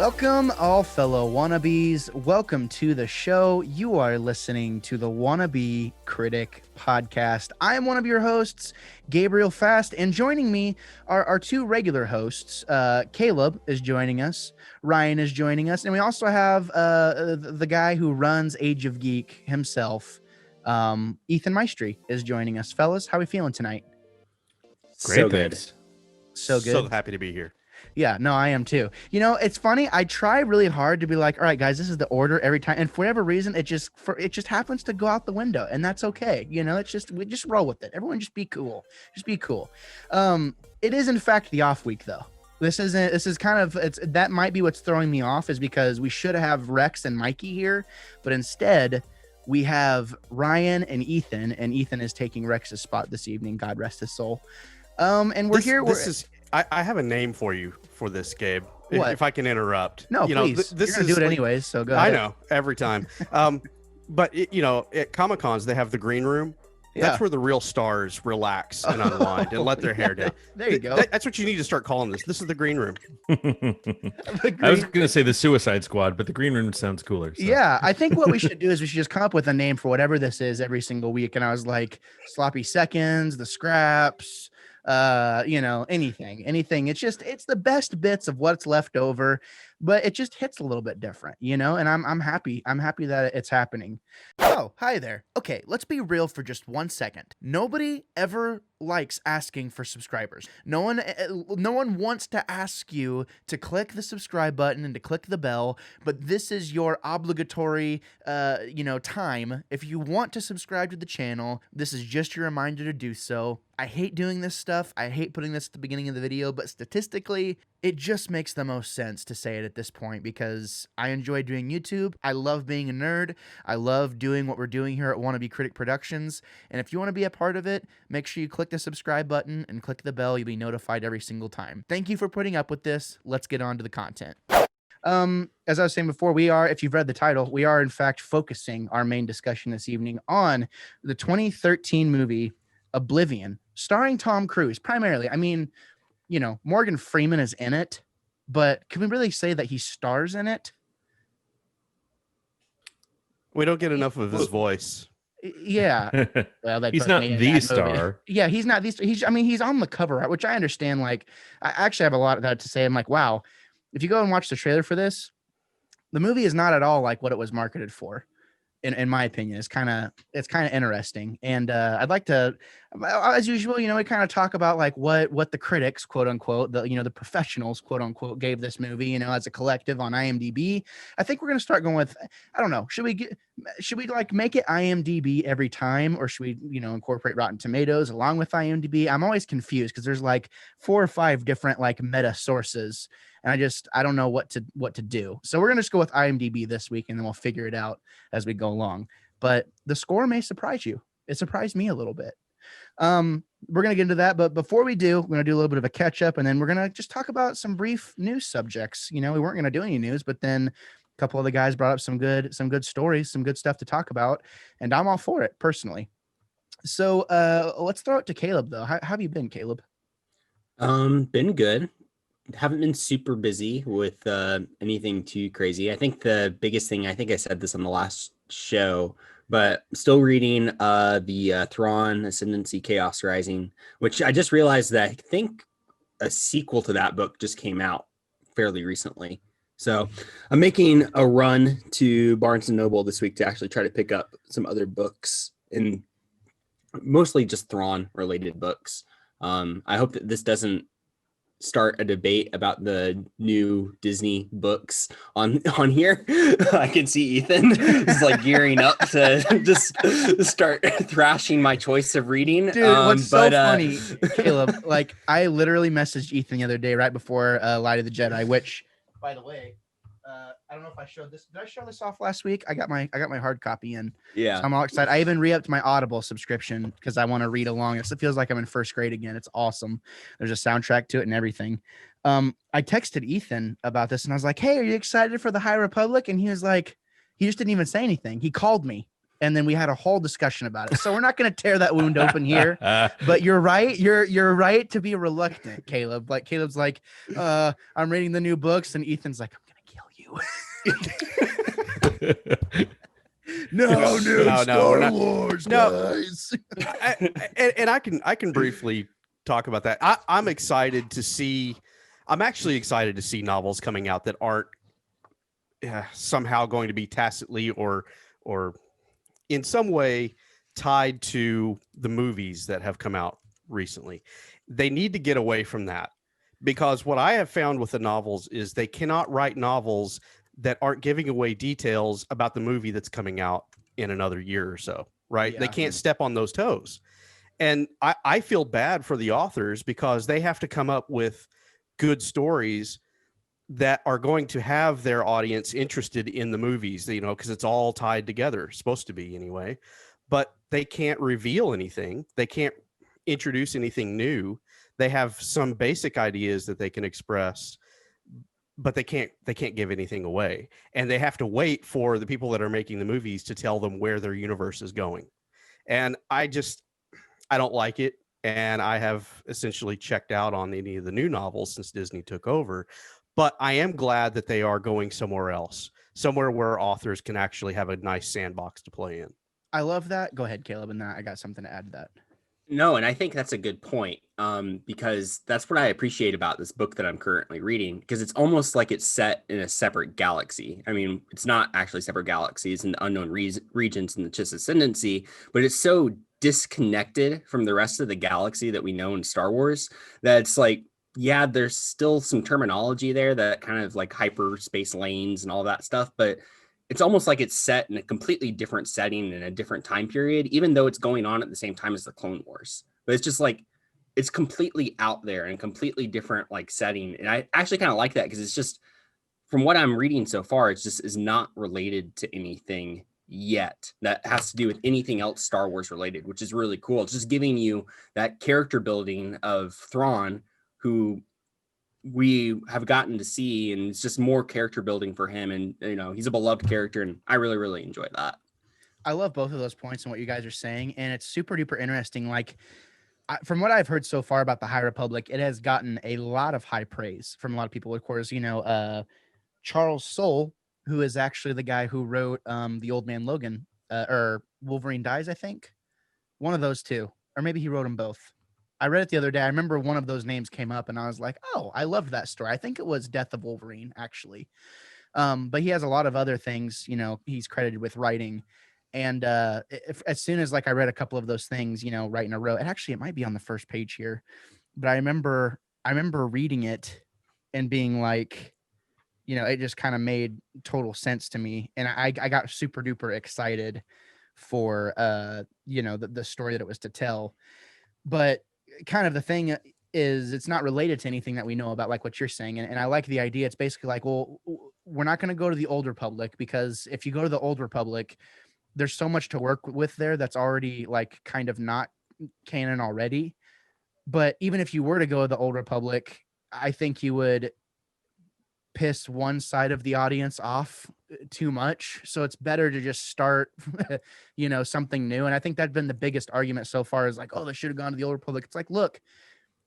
Welcome, all fellow wannabes. Welcome to the show. You are listening to the Wannabe Critic Podcast. I am one of your hosts, Gabriel Fast, and joining me are our two regular hosts. Caleb is joining us, Ryan is joining us, and we also have the guy who runs Age of Geek himself, Ethan Maestri, is joining us. Fellas, how are we feeling tonight? Great, so good. Thanks. So good. So happy to be here. Yeah, no, I am too. You know, it's funny. I try really hard to be like, all right, guys, this is the order every time, and for whatever reason, it just happens to go out the window, and that's okay. You know, we just roll with it. Everyone, just be cool. Just be cool. It is in fact the off week though. This is kind of that might be what's throwing me off, is because we should have Rex and Mikey here, but instead we have Ryan and Ethan is taking Rex's spot this evening. God rest his soul. And we're here. I have a name for you for this, Gabe. What? If I can interrupt. No, please. You're gonna do it anyways, so go ahead. I know, every time. But at Comic Cons they have the green room. Yeah. That's where the real stars relax and unwind and let their hair down. There you go. That's what you need to start calling this. This is the green room. I was going to say the Suicide Squad, but the green room sounds cooler. So. Yeah, I think what we should do is we should just come up with a name for whatever this is every single week. And I was like, sloppy seconds, the scraps, anything. It's the best bits of what's left over, but it just hits a little bit different, and I'm happy that it's happening. Oh, hi there. Okay, let's be real for just 1 second. Nobody ever likes asking for subscribers. No one wants to ask you to click the subscribe button and to click the bell, but this is your obligatory time. If you want to subscribe to the channel, this is just your reminder to do so. I hate doing this stuff. I hate putting this at the beginning of the video, but statistically, it just makes the most sense to say it at this point, because I enjoy doing YouTube. I love being a nerd. I love doing what we're doing here at Wannabe Critic Productions. And if you want to be a part of it, make sure you click the subscribe button and click the bell. You'll be notified every single time. Thank you for putting up with this. Let's get on to the content. As I was saying before, if you've read the title, we are in fact focusing our main discussion this evening on the 2013 movie Oblivion, starring Tom Cruise primarily. I mean, Morgan Freeman is in it, but can we really say that he stars in it? We don't get enough of his voice. Yeah. Well, he's not the star. Yeah, he's not the star. He's on the cover, which I understand. Like, I actually have a lot of that to say. I'm like, wow, if you go and watch the trailer for this, the movie is not at all like what it was marketed for. In my opinion, it's kind of interesting, and I'd like to, as usual, we kind of talk about like what the critics, quote unquote, the professionals, quote unquote, gave this movie, as a collective on IMDb. I think we're gonna start going with, I don't know, should we like make it IMDb every time, or should we incorporate Rotten Tomatoes along with IMDb? I'm always confused because there's like 4 or 5 different like meta sources. And I don't know what to do. So we're going to just go with IMDb this week, and then we'll figure it out as we go along. But the score may surprise you. It surprised me a little bit. We're going to get into that. But before we do, we're going to do a little bit of a catch up, and then we're going to just talk about some brief news subjects. We weren't going to do any news, but then a couple of the guys brought up some good stories, some good stuff to talk about. And I'm all for it personally. So let's throw it to Caleb, though. How have you been, Caleb? Been good. Haven't been super busy with anything too crazy. I think the biggest thing, I think I said this on the last show, but I'm still reading the Thrawn Ascendancy Chaos Rising, which I just realized that I think a sequel to that book just came out fairly recently. So I'm making a run to Barnes & Noble this week to actually try to pick up some other books, and mostly just Thrawn related books. I hope that this doesn't start a debate about the new Disney books on here. I can see Ethan is like gearing up to just start thrashing my choice of reading. Dude, what's so funny, Caleb, like I literally messaged Ethan the other day right before Light of the Jedi, which, by the way, I don't know if I showed this. Did I show this off last week? I got my hard copy in. Yeah. So I'm all excited. I even re-upped my Audible subscription because I want to read along. It feels like I'm in first grade again. It's awesome. There's a soundtrack to it and everything. I texted Ethan about this and I was like, hey, are you excited for the High Republic? And he was like, he just didn't even say anything. He called me. And then we had a whole discussion about it. So we're not going to tear that wound open here. But you're right. You're right to be reluctant, Caleb. Like Caleb's like, I'm reading the new books, and Ethan's like, I'm going to kill you. No, No, Star we're not. Wars, No. guys. And I can briefly talk about that. I'm excited to see. I'm actually excited to see novels coming out that aren't somehow going to be tacitly or in some way tied to the movies that have come out recently. They need to get away from that, because what I have found with the novels is they cannot write novels that aren't giving away details about the movie that's coming out in another year or so, right? They Yeah. can't step on those toes. And I feel bad for the authors because they have to come up with good stories that are going to have their audience interested in the movies, you know, because it's all tied together, supposed to be anyway. But they can't reveal anything. They can't introduce anything new. They have some basic ideas that they can express, but they can't give anything away. And they have to wait for the people that are making the movies to tell them where their universe is going. And I don't like it. And I have essentially checked out on any of the new novels since Disney took over. But I am glad that they are going somewhere else, somewhere where authors can actually have a nice sandbox to play in. I love that. Go ahead, Caleb, and then I got something to add to that. No, and I think that's a good point, because that's what I appreciate about this book that I'm currently reading, because it's almost like it's set in a separate galaxy. I mean, it's not actually separate galaxies and unknown regions in the Chiss Ascendancy, but it's so disconnected from the rest of the galaxy that we know in Star Wars that it's like, yeah, there's still some terminology there that kind of like hyperspace lanes and all that stuff, but it's almost like it's set in a completely different setting in a different time period, even though it's going on at the same time as the Clone Wars. But it's just like, it's completely out there and completely different like setting. And I actually kind of like that because it's just, from what I'm reading so far, it's just is not related to anything yet that has to do with anything else Star Wars related, which is really cool. It's just giving you that character building of Thrawn, who we have gotten to see, and it's just more character building for him. And, you know, he's a beloved character, and I really, really enjoy that. I love both of those points and what you guys are saying, and it's super duper interesting. Like, from what I've heard so far about the High Republic, it has gotten a lot of high praise from a lot of people. Of course, you know, Charles Soule, who is actually the guy who wrote The Old Man Logan, or Wolverine Dies, I think. One of those two, or maybe he wrote them both. I read it the other day. I remember one of those names came up and I was like, oh, I loved that story. I think it was Death of Wolverine, actually. But he has a lot of other things, you know, he's credited with writing. And as soon as like I read a couple of those things, you know, right in a row, and actually it might be on the first page here, but I remember reading it and being like, you know, it just kind of made total sense to me. And I got super duper excited for, you know, the story that it was to tell. But kind of the thing is, it's not related to anything that we know about, like what you're saying. And I like the idea. It's basically like, well, we're not going to go to the Old Republic, because if you go to the Old Republic, there's so much to work with there that's already like kind of not canon already. But even if you were to go to the Old Republic, I think you would piss one side of the audience off too much. So it's better to just start, you know, something new. And I think that's been the biggest argument so far, is like, oh, they should have gone to the Old Republic. It's like, look,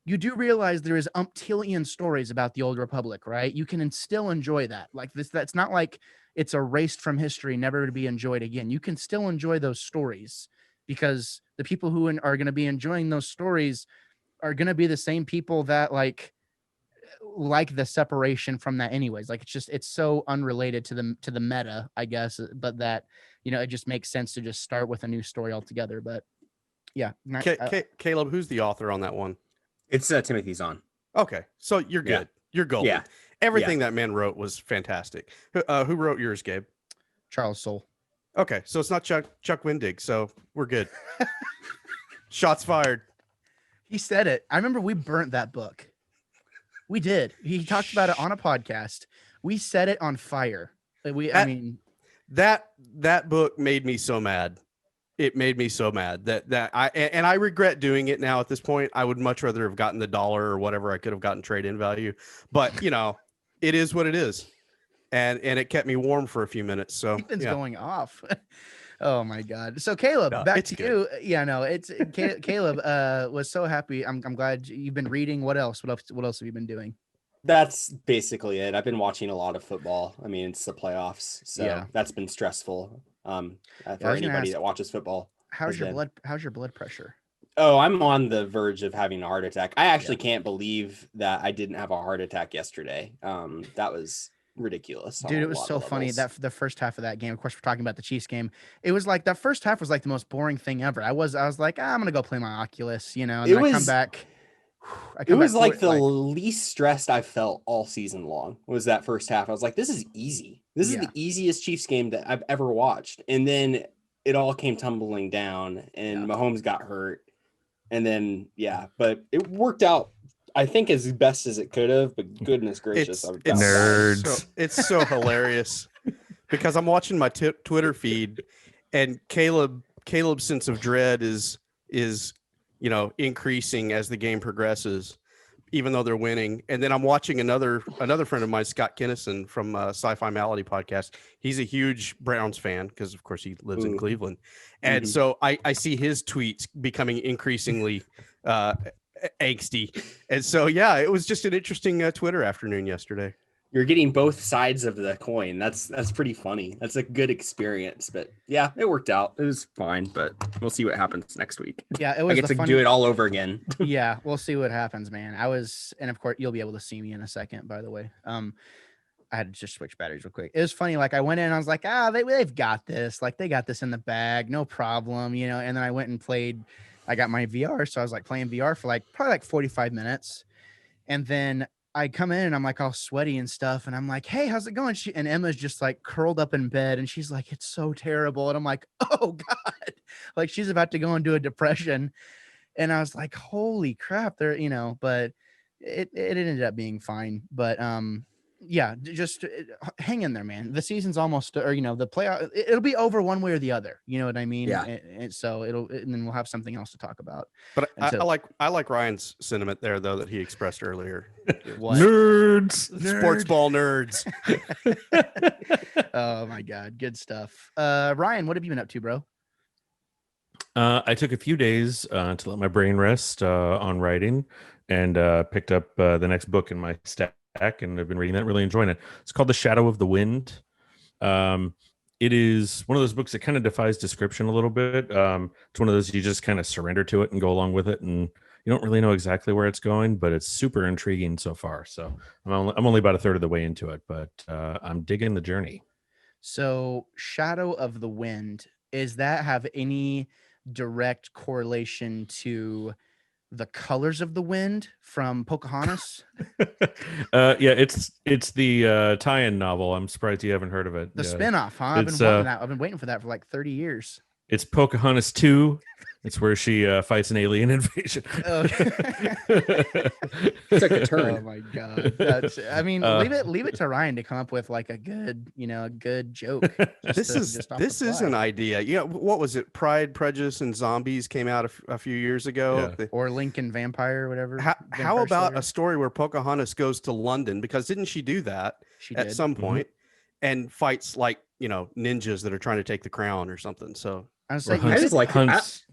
you do realize there is umptillion stories about the Old Republic, right? You can still enjoy that. Like this, that's not like it's erased from history, never to be enjoyed again. You can still enjoy those stories, because the people who are going to be enjoying those stories are going to be the same people that like the separation from that anyways. Like, it's so unrelated to the meta, I guess, but that, you know, it just makes sense to just start with a new story altogether. But yeah. Caleb, who's the author on that one? It's Timothy Zahn. Okay, so you're good. Yeah. You're golden. Yeah. Everything that man wrote was fantastic. Who wrote yours, Gabe? Charles Soule. Okay, so it's not Chuck Wendig, so we're good. Shots fired. He said it. I remember we burnt that book. We did. He talked about it on a podcast. We set it on fire. That book made me so mad. It made me so mad that I regret doing it now at this point. I would much rather have gotten the $1 or whatever I could have gotten trade-in value. But, you know, it is what it is. And it kept me warm for a few minutes. So Ethan's going off. Oh my God. So Caleb, back to you. Yeah, no, it's Caleb was so happy. I'm glad you've been reading. What else have you been doing? That's basically it. I've been watching a lot of football. I mean, it's the playoffs, so Yeah. that's been stressful. For I was gonna anybody ask, that watches football. how's your blood pressure? Oh, I'm on the verge of having a heart attack. I actually Yeah. can't believe that I didn't have a heart attack yesterday. That was ridiculous. Dude, it was so funny that the first half of that game, of course, we're talking about the Chiefs game. It was like that first half was like the most boring thing ever. I was like, I'm gonna go play my Oculus, and then I come back. It was like the least stressed I felt all season long was that first half. I was like, this is easy. This is the easiest Chiefs game that I've ever watched. And then it all came tumbling down and Mahomes got hurt. And then, but it worked out, I think, as best as it could have, but goodness gracious. It's nerds. It's so hilarious because I'm watching my Twitter feed and Caleb's sense of dread is increasing as the game progresses, even though they're winning. And then I'm watching another friend of mine, Scott Kinnison from Sci-Fi Malady podcast. He's a huge Browns fan because, of course, he lives in Cleveland. And so I see his tweets becoming increasingly angsty. And so, it was just an interesting Twitter afternoon yesterday. You're getting both sides of the coin. That's pretty funny. That's a good experience. But yeah, it worked out. It was fine, but we'll see what happens next week. Yeah, it was. I get to do it all over again. Yeah, we'll see what happens, man. And of course, you'll be able to see me in a second. By the way, I had to just switch batteries real quick. It was funny. Like I went in, and I was like, they've got this. Like they got this in the bag, no problem, And then I went and played. I got my VR, so I was like playing VR for probably 45 minutes, and then I come in and I'm like all sweaty and stuff. And I'm like, hey, how's it going? And Emma's just like curled up in bed and she's like, it's so terrible. And I'm like, oh God, like she's about to go into a depression. And I was like, holy crap, but it ended up being fine. But just hang in there, man. The season's almost, or the playoff, it'll be over one way or the other. You know what I mean? Yeah. And so and then we'll have something else to talk about. But I like Ryan's sentiment there, though, that he expressed earlier. Nerds, sports ball nerds. Oh my God, good stuff. Ryan, what have you been up to, bro? I took a few days to let my brain rest on writing, and picked up the next book in my stack. And I've been reading that, really enjoying it. It's called The Shadow of the Wind. It is one of those books that kind of defies description a little bit. It's one of those you just kind of surrender to it and go along with it, and you don't really know exactly where it's going, but it's super intriguing so far. So I'm only about a third of the way into it, but I'm digging the journey. So Shadow of the Wind, does that have any direct correlation to the Colors of the Wind from Pocahontas? It's the tie-in novel. I'm surprised you haven't heard of it. The spinoff, huh? I've been waiting for that for 30 years. It's Pocahontas 2. It's where she fights an alien invasion. It's like a turn. Oh my God. Leave it to Ryan to come up with like a good joke. This is an idea. What was it? Pride, Prejudice, and Zombies came out a few years ago. Yeah. Or Lincoln Vampire, or whatever. How about a story where Pocahontas goes to London? Because didn't she do that at some point and fights like, ninjas that are trying to take the crown or something? So I was like, I just like hunts.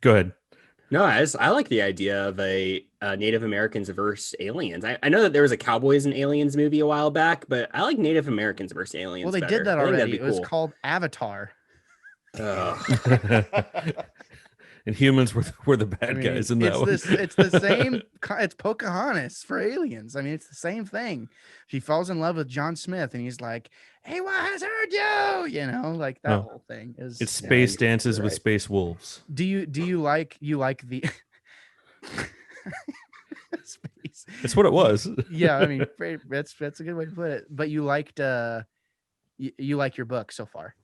Go ahead. No, I like the idea of a Native Americans versus aliens. I know that there was a Cowboys and Aliens movie a while back, but I like Native Americans versus aliens. Well, they did that already. It was called Avatar. And humans were the bad guys in that one. It's the same. It's Pocahontas for aliens. I mean, it's the same thing. She falls in love with John Smith, and he's like, "Hey, what has hurt you?" Like that whole thing is. It's space dances with space wolves. Do you like the space? It's what it was. Yeah, I mean, that's a good way to put it. But you liked you like your book so far.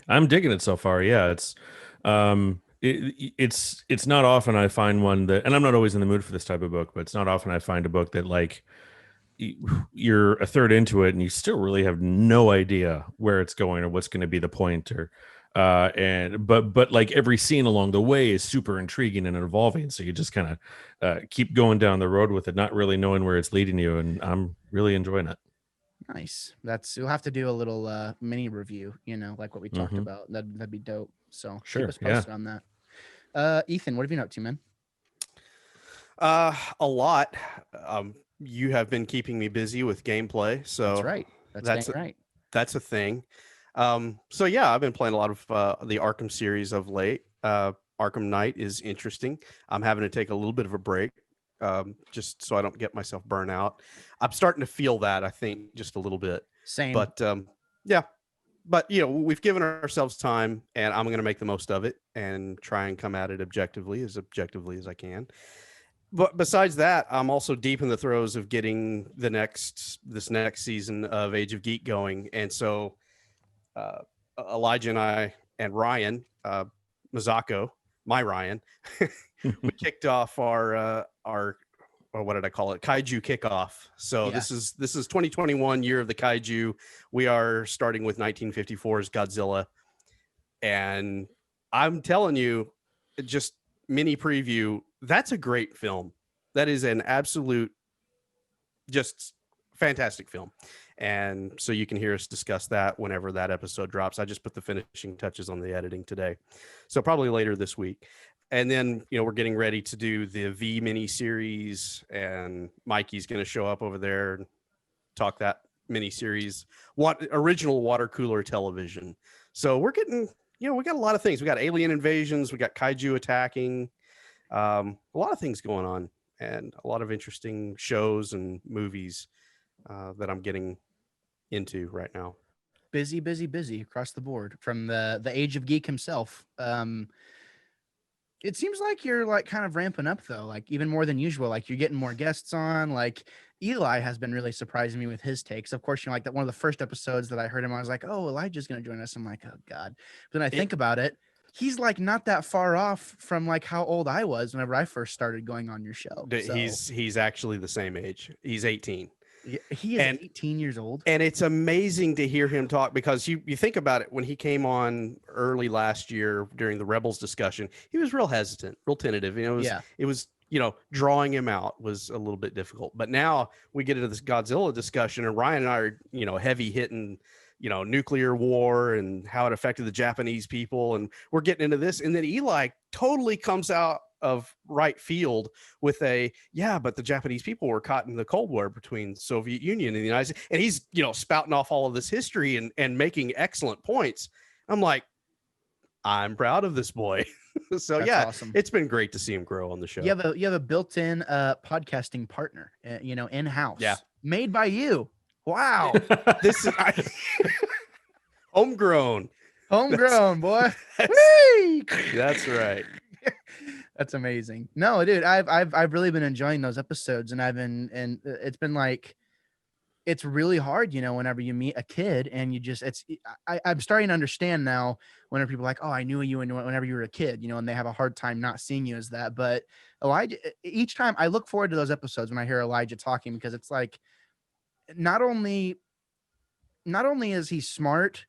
I'm digging it so far. Yeah, it's it's not often I find one that, and I'm not always in the mood for this type of book, but it's not often I find a book that like you're a third into it and you still really have no idea where it's going or what's going to be the point, or but like every scene along the way is super intriguing and evolving, so you just kind of keep going down the road with it, not really knowing where it's leading you, and I'm really enjoying it. Nice. You'll have to do a little mini review, like what we talked about. That'd be dope. So sure, keep us posted on that. Ethan, what have you been up to, man? A lot. you have been keeping me busy with gameplay. So That's right. That's dang right. that's a thing. So yeah, I've been playing a lot of the Arkham series of late. Arkham Knight is interesting. I'm having to take a little bit of a break, just so I don't get myself burnt out. I'm starting to feel that, I think, just a little bit. Same. But yeah, but you know, we've given ourselves time, and I'm going to make the most of it and try and come at it objectively as I can. But besides that, I'm also deep in the throes of getting this next season of Age of Geek going, and so uh, Elijah and I and Ryan Mazako, my Ryan, we kicked off our or what did I call it? Kaiju kickoff. So Yeah. this is 2021 year of the kaiju. We are starting with 1954's Godzilla, and I'm telling you, just mini preview. That's a great film. That is an absolute, just fantastic film. And so you can hear us discuss that whenever that episode drops. I just put the finishing touches on the editing today, so probably later this week. And then, you know, we're getting ready to do the V mini series, and Mikey's going to show up over there and talk that mini series, what original water cooler television. So we're getting, you know, we got a lot of things. We got alien invasions, we got kaiju attacking, a lot of things going on, and a lot of interesting shows and movies that I'm getting into right now. Busy across the board from the Age of Geek himself. It seems like you're like kind of ramping up though, like even more than usual. Like you're getting more guests on. Like Eli has been really surprising me with his takes. Of course, you know, like that one of the first episodes that I heard him, I was like, oh, Elijah's gonna join us. I'm like, oh God. But then I think about it, he's like not that far off from like how old I was whenever I first started going on your show. So, He's actually the same age. He's 18. he is 18 years old. And it's amazing to hear him talk, because you think about it, when he came on early last year during the Rebels discussion, he was real hesitant, real tentative. You know, it was, you know, drawing him out was a little bit difficult. But now we get into this Godzilla discussion, and Ryan and I are, you know, heavy hitting, you know, nuclear war and how it affected the Japanese people. And we're getting into this. And then Eli totally comes out of right field with but the Japanese people were caught in the Cold War between Soviet Union and the United States. And he's, you know, spouting off all of this history and making excellent points. I'm like, I'm proud of this boy. So That's awesome. It's been great to see him grow on the show. You have a built-in podcasting partner, you know, in-house. Yeah. Made by you. Wow. This is homegrown, boy. That's right. That's amazing. No, dude, I've really been enjoying those episodes, and it's been like, it's really hard, you know, whenever you meet a kid and I'm starting to understand now whenever people are like, oh, I knew you whenever you were a kid, you know, and they have a hard time not seeing you as that. But Elijah, each time I look forward to those episodes when I hear Elijah talking, because it's like, not only is he smart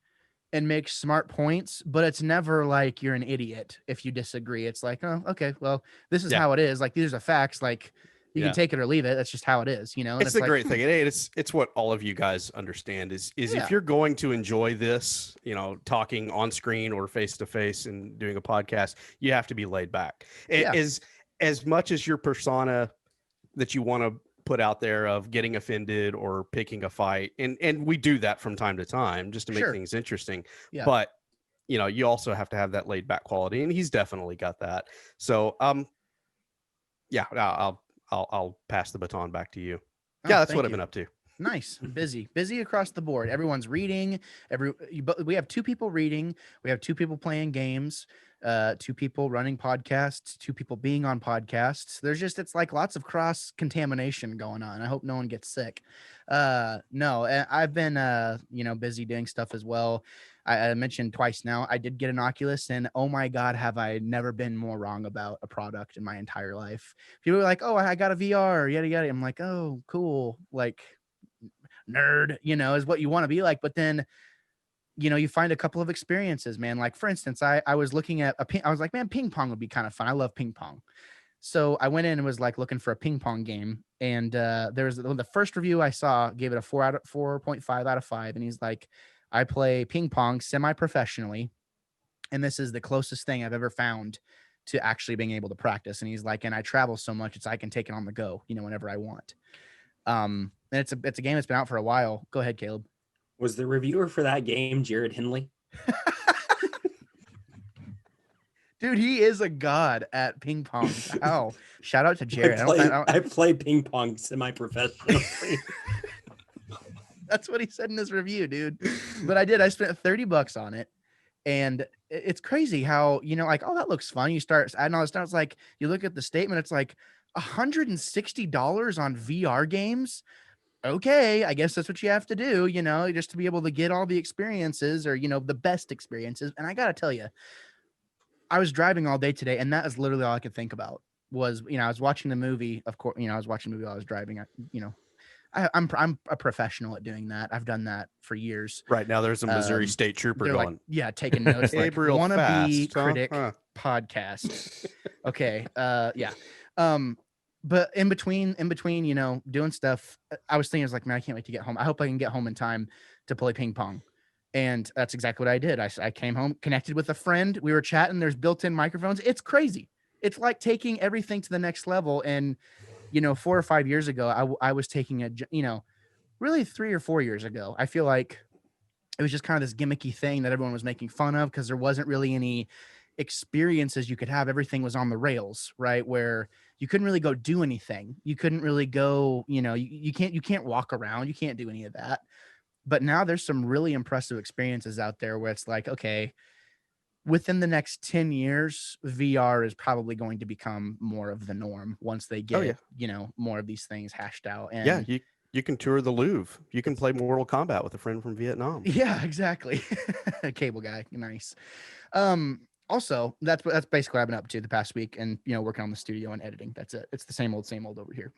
and makes smart points, but it's never like you're an idiot if you disagree. It's like, oh, okay, well, this is how it is. Like, these are facts. Like, you can take it or leave it. That's just how it is, you know. And it's the like, great thing. It's what all of you guys understand is if you're going to enjoy this, you know, talking on screen or face to face and doing a podcast, you have to be laid back. It is, as much as your persona that you want to put out there of getting offended or picking a fight, and we do that from time to time just to make things interesting. But you know, you also have to have that laid back quality, and he's definitely got that. So I'll pass the baton back to you. That's what I've been up to. Nice. Busy across the board. Everyone's reading. We have 2 people reading. We have 2 people playing games, 2 people running podcasts, 2 people being on podcasts. It's like lots of cross contamination going on. I hope no one gets sick. No, I've been, you know, busy doing stuff as well. I mentioned twice now, I did get an Oculus, and oh my God, have I never been more wrong about a product in my entire life. People are like, oh, I got a VR, yada, yada. I'm like, oh, cool. Like, nerd, you know, is what you want to be like. But then, you know, you find a couple of experiences, man. Like, for instance, I was looking at I was like, man, ping pong would be kind of fun. I love ping pong. So I went in and was like looking for a ping pong game. And there was the first review I saw gave it a 4.5 out of 5. And he's like, I play ping pong semi-professionally, and this is the closest thing I've ever found to actually being able to practice. And he's like, and I travel so much, I can take it on the go, you know, whenever I want. And it's a game that's been out for a while. Go ahead, Caleb. Was the reviewer for that game Jared Henley? Dude, he is a god at ping pong. Wow. Shout out to Jared. I play ping pong semi-professionally. That's what he said in his review, dude. But I did. I spent $30 on it. And it's crazy how, like, oh, that looks fun. You start adding all this stuff. It's like, you look at the statement, it's like $160 on VR games. Okay, I guess that's what you have to do, just to be able to get all the experiences or, the best experiences. And I got to tell you, I was driving all day today, and that is literally all I could think about was, I was watching the movie. Of course, I was watching the movie while I was driving. I'm a professional at doing that. I've done that for years. Right now, there's a Missouri State Trooper going. Like, yeah, taking notes. Like, Gabriel Wannabe fast, huh? critic podcast. Okay, yeah. But in between, doing stuff, I was thinking, I was like, man, I can't wait to get home. I hope I can get home in time to play ping pong. And that's exactly what I did. I came home, connected with a friend. We were chatting. There's built-in microphones. It's crazy. It's like taking everything to the next level. And, 4 or 5 years ago, I was taking really 3 or 4 years ago, I feel like it was just kind of this gimmicky thing that everyone was making fun of because there wasn't really any experiences you could have. Everything was on the rails, right? Where you couldn't really go do anything. You couldn't really go, you can't walk around. You can't do any of that. But now there's some really impressive experiences out there where it's like, okay, within the next 10 years, VR is probably going to become more of the norm once they get, more of these things hashed out. And yeah, you can tour the Louvre. You can play Mortal Kombat with a friend from Vietnam. Yeah, exactly. Cable guy. Nice. Also, that's basically what I've been up to the past week and, working on the studio and editing. That's it. It's the same old over here.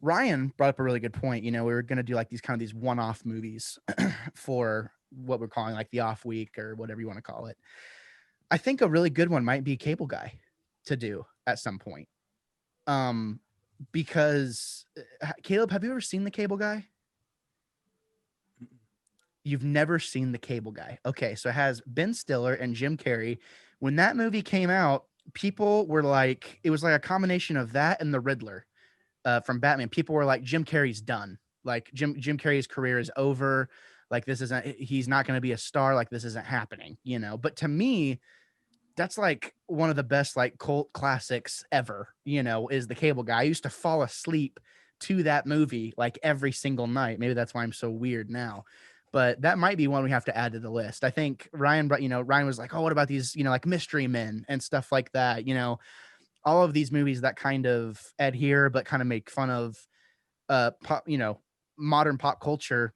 Ryan brought up a really good point. We were going to do like these one-off movies for what we're calling like the off week or whatever you want to call it. I think a really good one might be Cable Guy to do at some point. Because Caleb, have you ever seen the Cable Guy? You've never seen the Cable Guy. Okay. So it has Ben Stiller and Jim Carrey. When that movie came out, people were like, it was like a combination of that and the Riddler. From Batman, people were like, Jim Carrey's done. Like Jim Carrey's career is over. Like he's not going to be a star. Like this isn't happening, But to me, that's like one of the best like cult classics ever, is the Cable Guy. I used to fall asleep to that movie like every single night. Maybe that's why I'm so weird now. But that might be one we have to add to the list. I think Ryan was like, oh, what about these, like Mystery Men and stuff like that, all of these movies that kind of adhere but kind of make fun of pop, modern pop culture.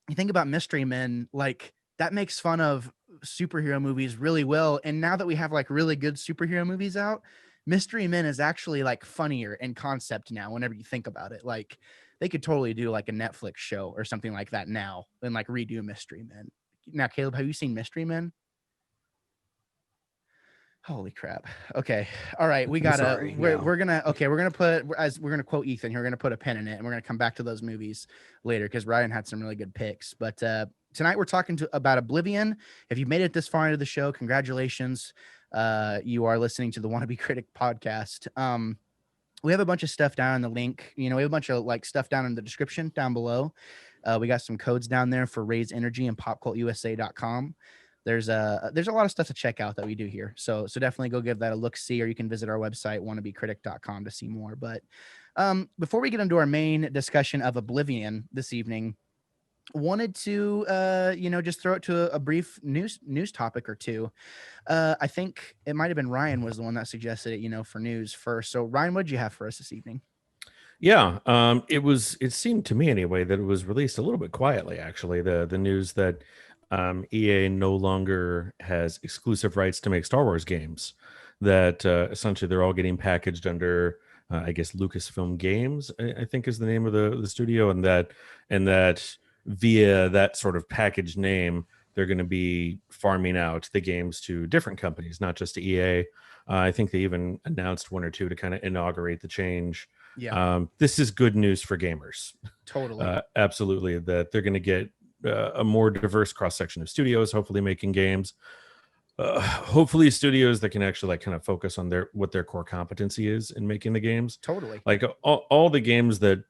You think about Mystery Men, like that makes fun of superhero movies really well. And now that we have like really good superhero movies out, Mystery Men is actually like funnier in concept now whenever you think about it. Like they could totally do like a Netflix show or something like that now and like redo Mystery Men. Now, Caleb, have you seen Mystery Men? Holy crap. Okay. All right. We're gonna quote Ethan here. We're gonna put a pin in it and we're gonna come back to those movies later because Ryan had some really good picks. But tonight we're talking about Oblivion. If you made it this far into the show, congratulations. You are listening to the Wannabe Critic podcast. We have a bunch of stuff down in the link. We have a bunch of like stuff down in the description down below. We got some codes down there for Raise Energy and popcultusa.com. There's a lot of stuff to check out that we do here. So definitely go give that a look see, or you can visit our website, wannabecritic.com, to see more. But before we get into our main discussion of Oblivion this evening, wanted to just throw it to a brief news topic or two. I think it might have been Ryan was the one that suggested it, for news first. So Ryan, what did you have for us this evening? Yeah, it seemed to me anyway that it was released a little bit quietly, actually, the news that EA no longer has exclusive rights to make Star Wars games, that essentially they're all getting packaged under I guess Lucasfilm Games, I think is the name of the studio, and that via that sort of packaged name they're going to be farming out the games to different companies, not just to EA. I think they even announced one or two to kind of inaugurate the change. Yeah. This is good news for gamers. Totally. Absolutely, that they're going to get a more diverse cross-section of studios, hopefully making games. hopefully studios that can actually like kind of focus on what their core competency is in making the games. Totally. Like all the games that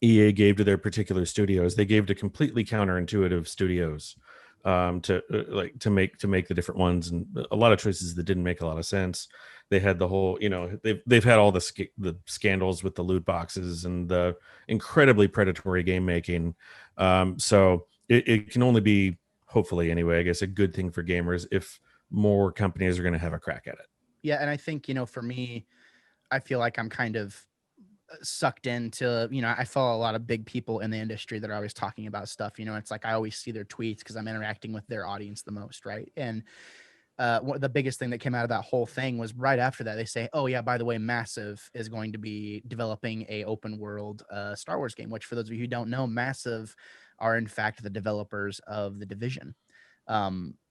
EA gave to their particular studios, they gave to completely counterintuitive studios to make the different ones, and a lot of choices that didn't make a lot of sense. They had the whole, they've had all the scandals with the loot boxes and the incredibly predatory game making. So it can only be, hopefully anyway, I guess, a good thing for gamers if more companies are going to have a crack at it. Yeah, and I think, for me, I feel like I'm kind of sucked into, I follow a lot of big people in the industry that are always talking about stuff. It's like I always see their tweets because I'm interacting with their audience the most, right? And the biggest thing that came out of that whole thing was right after that, they say, oh yeah, by the way, Massive is going to be developing a open world Star Wars game, which for those of you who don't know, Massive are in fact the developers of The Division.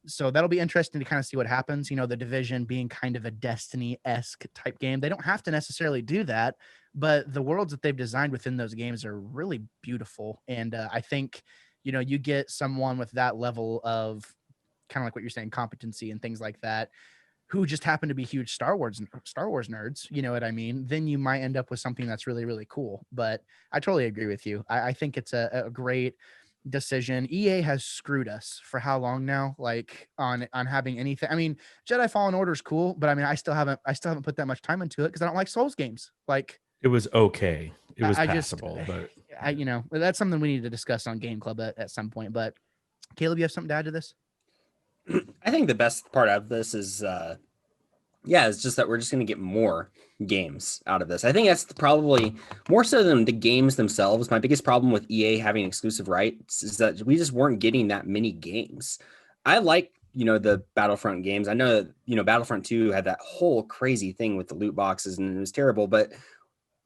So that'll be interesting to kind of see what happens. The Division being kind of a Destiny-esque type game. They don't have to necessarily do that, but the worlds that they've designed within those games are really beautiful. And I think, you get someone with that level of kind of like what you're saying, competency and things like that, who just happen to be huge Star Wars nerds, you know what I mean? Then you might end up with something that's really, really cool. But I totally agree with you. I think it's a great decision. EA has screwed us for how long now? Like on having anything. I mean, Jedi Fallen Order is cool, but I mean, I still haven't put that much time into it because I don't like Souls games. Like it was okay. It was I passable, but that's something we need to discuss on Game Club at some point. But Caleb, you have something to add to this? I think the best part of this is, it's just that we're just going to get more games out of this. I think that's probably more so than the games themselves. My biggest problem with EA having exclusive rights is that we just weren't getting that many games. I like, the Battlefront games. I know that, Battlefront 2 had that whole crazy thing with the loot boxes and it was terrible, but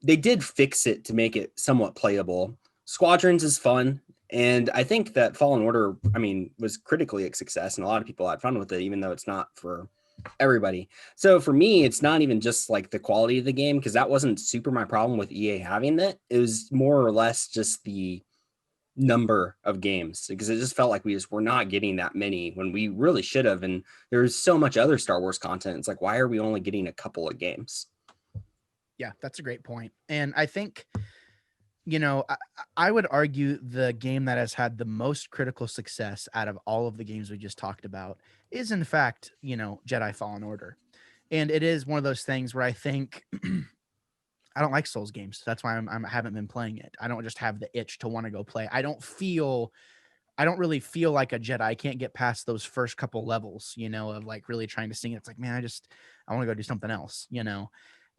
they did fix it to make it somewhat playable. Squadrons is fun. And I think that Fallen Order, was critically a success and a lot of people had fun with it, even though it's not for everybody. So for me, it's not even just like the quality of the game, because that wasn't super my problem with EA having that. It was more or less just the number of games, because it just felt like we just were not getting that many when we really should have. And there's so much other Star Wars content. It's like, why are we only getting a couple of games? Yeah, that's a great point. And I think, I would argue the game that has had the most critical success out of all of the games we just talked about is, in fact, Jedi Fallen Order. And it is one of those things where I think I don't like Souls games. That's why I haven't been playing it. I don't just have the itch to want to go play. I don't really feel like a Jedi. I can't get past those first couple levels, of like really trying to sing it. It's like, man, I want to go do something else,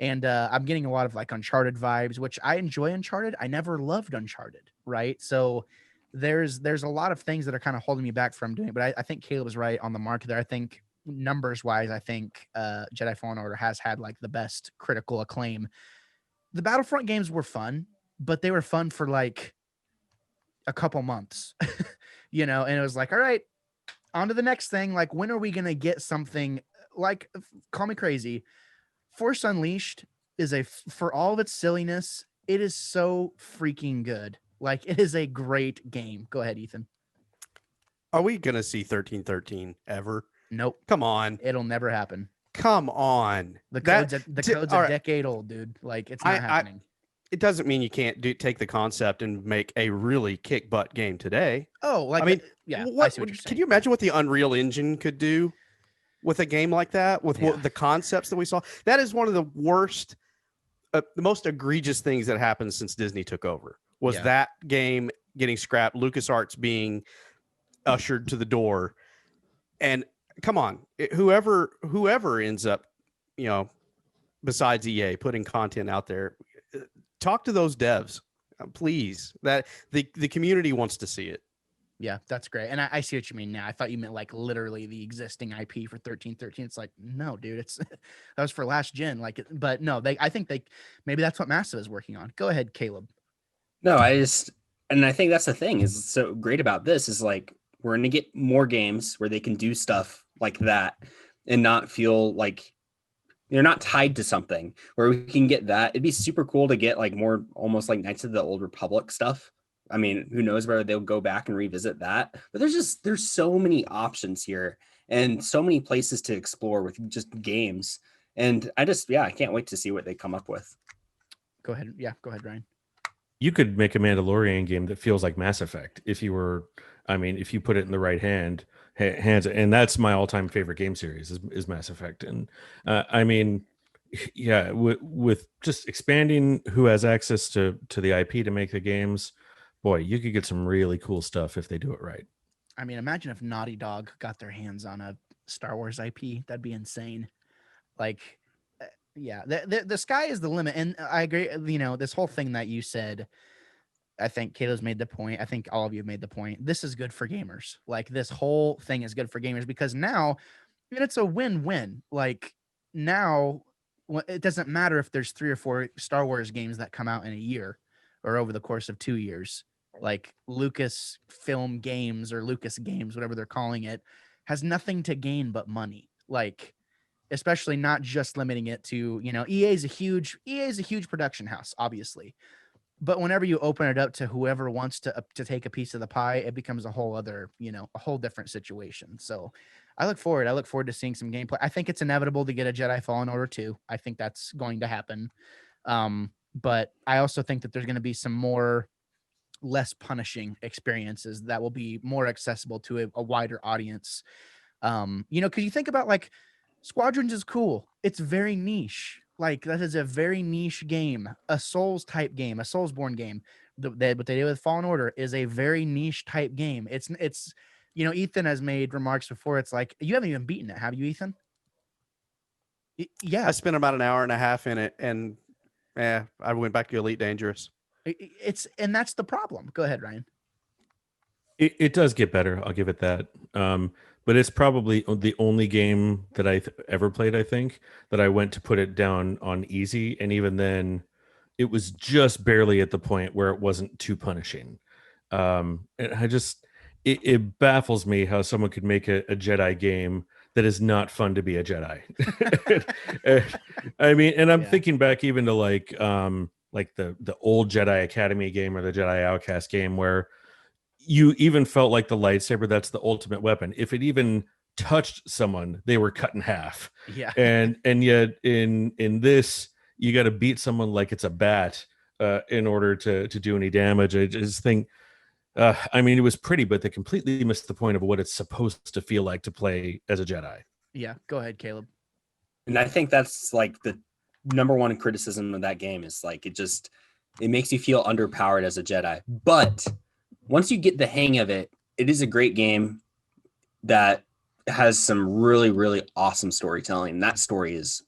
And I'm getting a lot of like Uncharted vibes, which I enjoy Uncharted. I never loved Uncharted, right? So there's a lot of things that are kind of holding me back from doing it. But I think Caleb is right on the mark there. I think numbers wise, I think Jedi Fallen Order has had like the best critical acclaim. The Battlefront games were fun, but they were fun for like a couple months, and it was like, all right, on to the next thing. Like, when are we going to get something like, call me crazy, Force Unleashed is for all of its silliness, it is so freaking good. Like, it is a great game. Go ahead, Ethan. Are we going to see 1313 ever? Nope. Come on. It'll never happen. Come on. The code's a decade old, dude. Like, it's not happening. It doesn't mean you can't take the concept and make a really kick butt game today. Oh, like, I see what what you're saying. Can you imagine what the Unreal Engine could do with a game like that, with the concepts that we saw? That is one of the worst, the most egregious things that happened since Disney took over, was that game getting scrapped, LucasArts being ushered to the door. And come on, whoever ends up, besides EA, putting content out there, talk to those devs, please. That the community wants to see it. Yeah, that's great. And I see what you mean now. I thought you meant like literally the existing IP for 1313. It's like, no, dude, that was for last gen. Like, but no, I think maybe that's what Massive is working on. Go ahead, Caleb. No, I think that's the thing is so great about this is like, we're going to get more games where they can do stuff like that and not feel like they're not tied to something, where we can get that. It'd be super cool to get like more almost like Knights of the Old Republic stuff. I mean, who knows whether they'll go back and revisit that, but there's so many options here. and so many places to explore with just games. And I can't wait to see what they come up with. Go ahead. Yeah, go ahead, Ryan. You could make a Mandalorian game that feels like Mass Effect if you were, I mean, if you put it in the right hands, and that's my all-time favorite game series is Mass Effect. And I mean, yeah, with just expanding who has access to the IP to make the games, boy, you could get some really cool stuff if they do it right. I mean, imagine if Naughty Dog got their hands on a Star Wars IP. That'd be insane. Like, yeah, the sky is the limit. And I agree. You know, this whole thing that you said, I think Kato's made the point. I think all of you have made the point. This is good for gamers. Like, this whole thing is good for gamers because now, and it's a win-win. Like, now, it doesn't matter if there's 3 or 4 Star Wars games that come out in a year or over the course of 2 years. Like, Lucas Film Games or Lucas Games, whatever they're calling it, has nothing to gain but money. Like, especially not just limiting it to, you know, EA is a huge production house, obviously. But whenever you open it up to whoever wants to take a piece of the pie, it becomes a whole other, you know, a whole different situation. So I look forward to seeing some gameplay. I think it's inevitable to get a Jedi Fallen Order 2. I think that's going to happen. But I also think that there's going to be some more less punishing experiences that will be more accessible to a wider audience. You know, because you think about, like, Squadrons is cool. It's very niche. Like, that is a very niche game, a Souls type game, a Soulsborne game. What they did with Fallen Order is a very niche type game. It's, you know, Ethan has made remarks before. It's like, you haven't even beaten it, have you, Ethan? Yeah. I spent about an hour and a half in it, and I went back to Elite Dangerous. And that's the problem. Go ahead, Ryan. It does get better. I'll give it that. But it's probably the only game that I ever played, I think, that I went to put it down on easy. And even then, it was just barely at the point where it wasn't too punishing. And it baffles me how someone could make a Jedi game that is not fun to be a Jedi. I mean, and I'm thinking back even to like the old Jedi Academy game or the Jedi Outcast game where you even felt like the lightsaber, that's the ultimate weapon. If it even touched someone, they were cut in half. Yeah. And yet in this, you got to beat someone like it's a bat in order to do any damage. I just think, I mean, it was pretty, but they completely missed the point of what it's supposed to feel like to play as a Jedi. Yeah. Go ahead, Caleb. And I think that's like the number one criticism of that game is like, it makes you feel underpowered as a Jedi. But once you get the hang of it, it is a great game that has some really, really awesome storytelling. That story is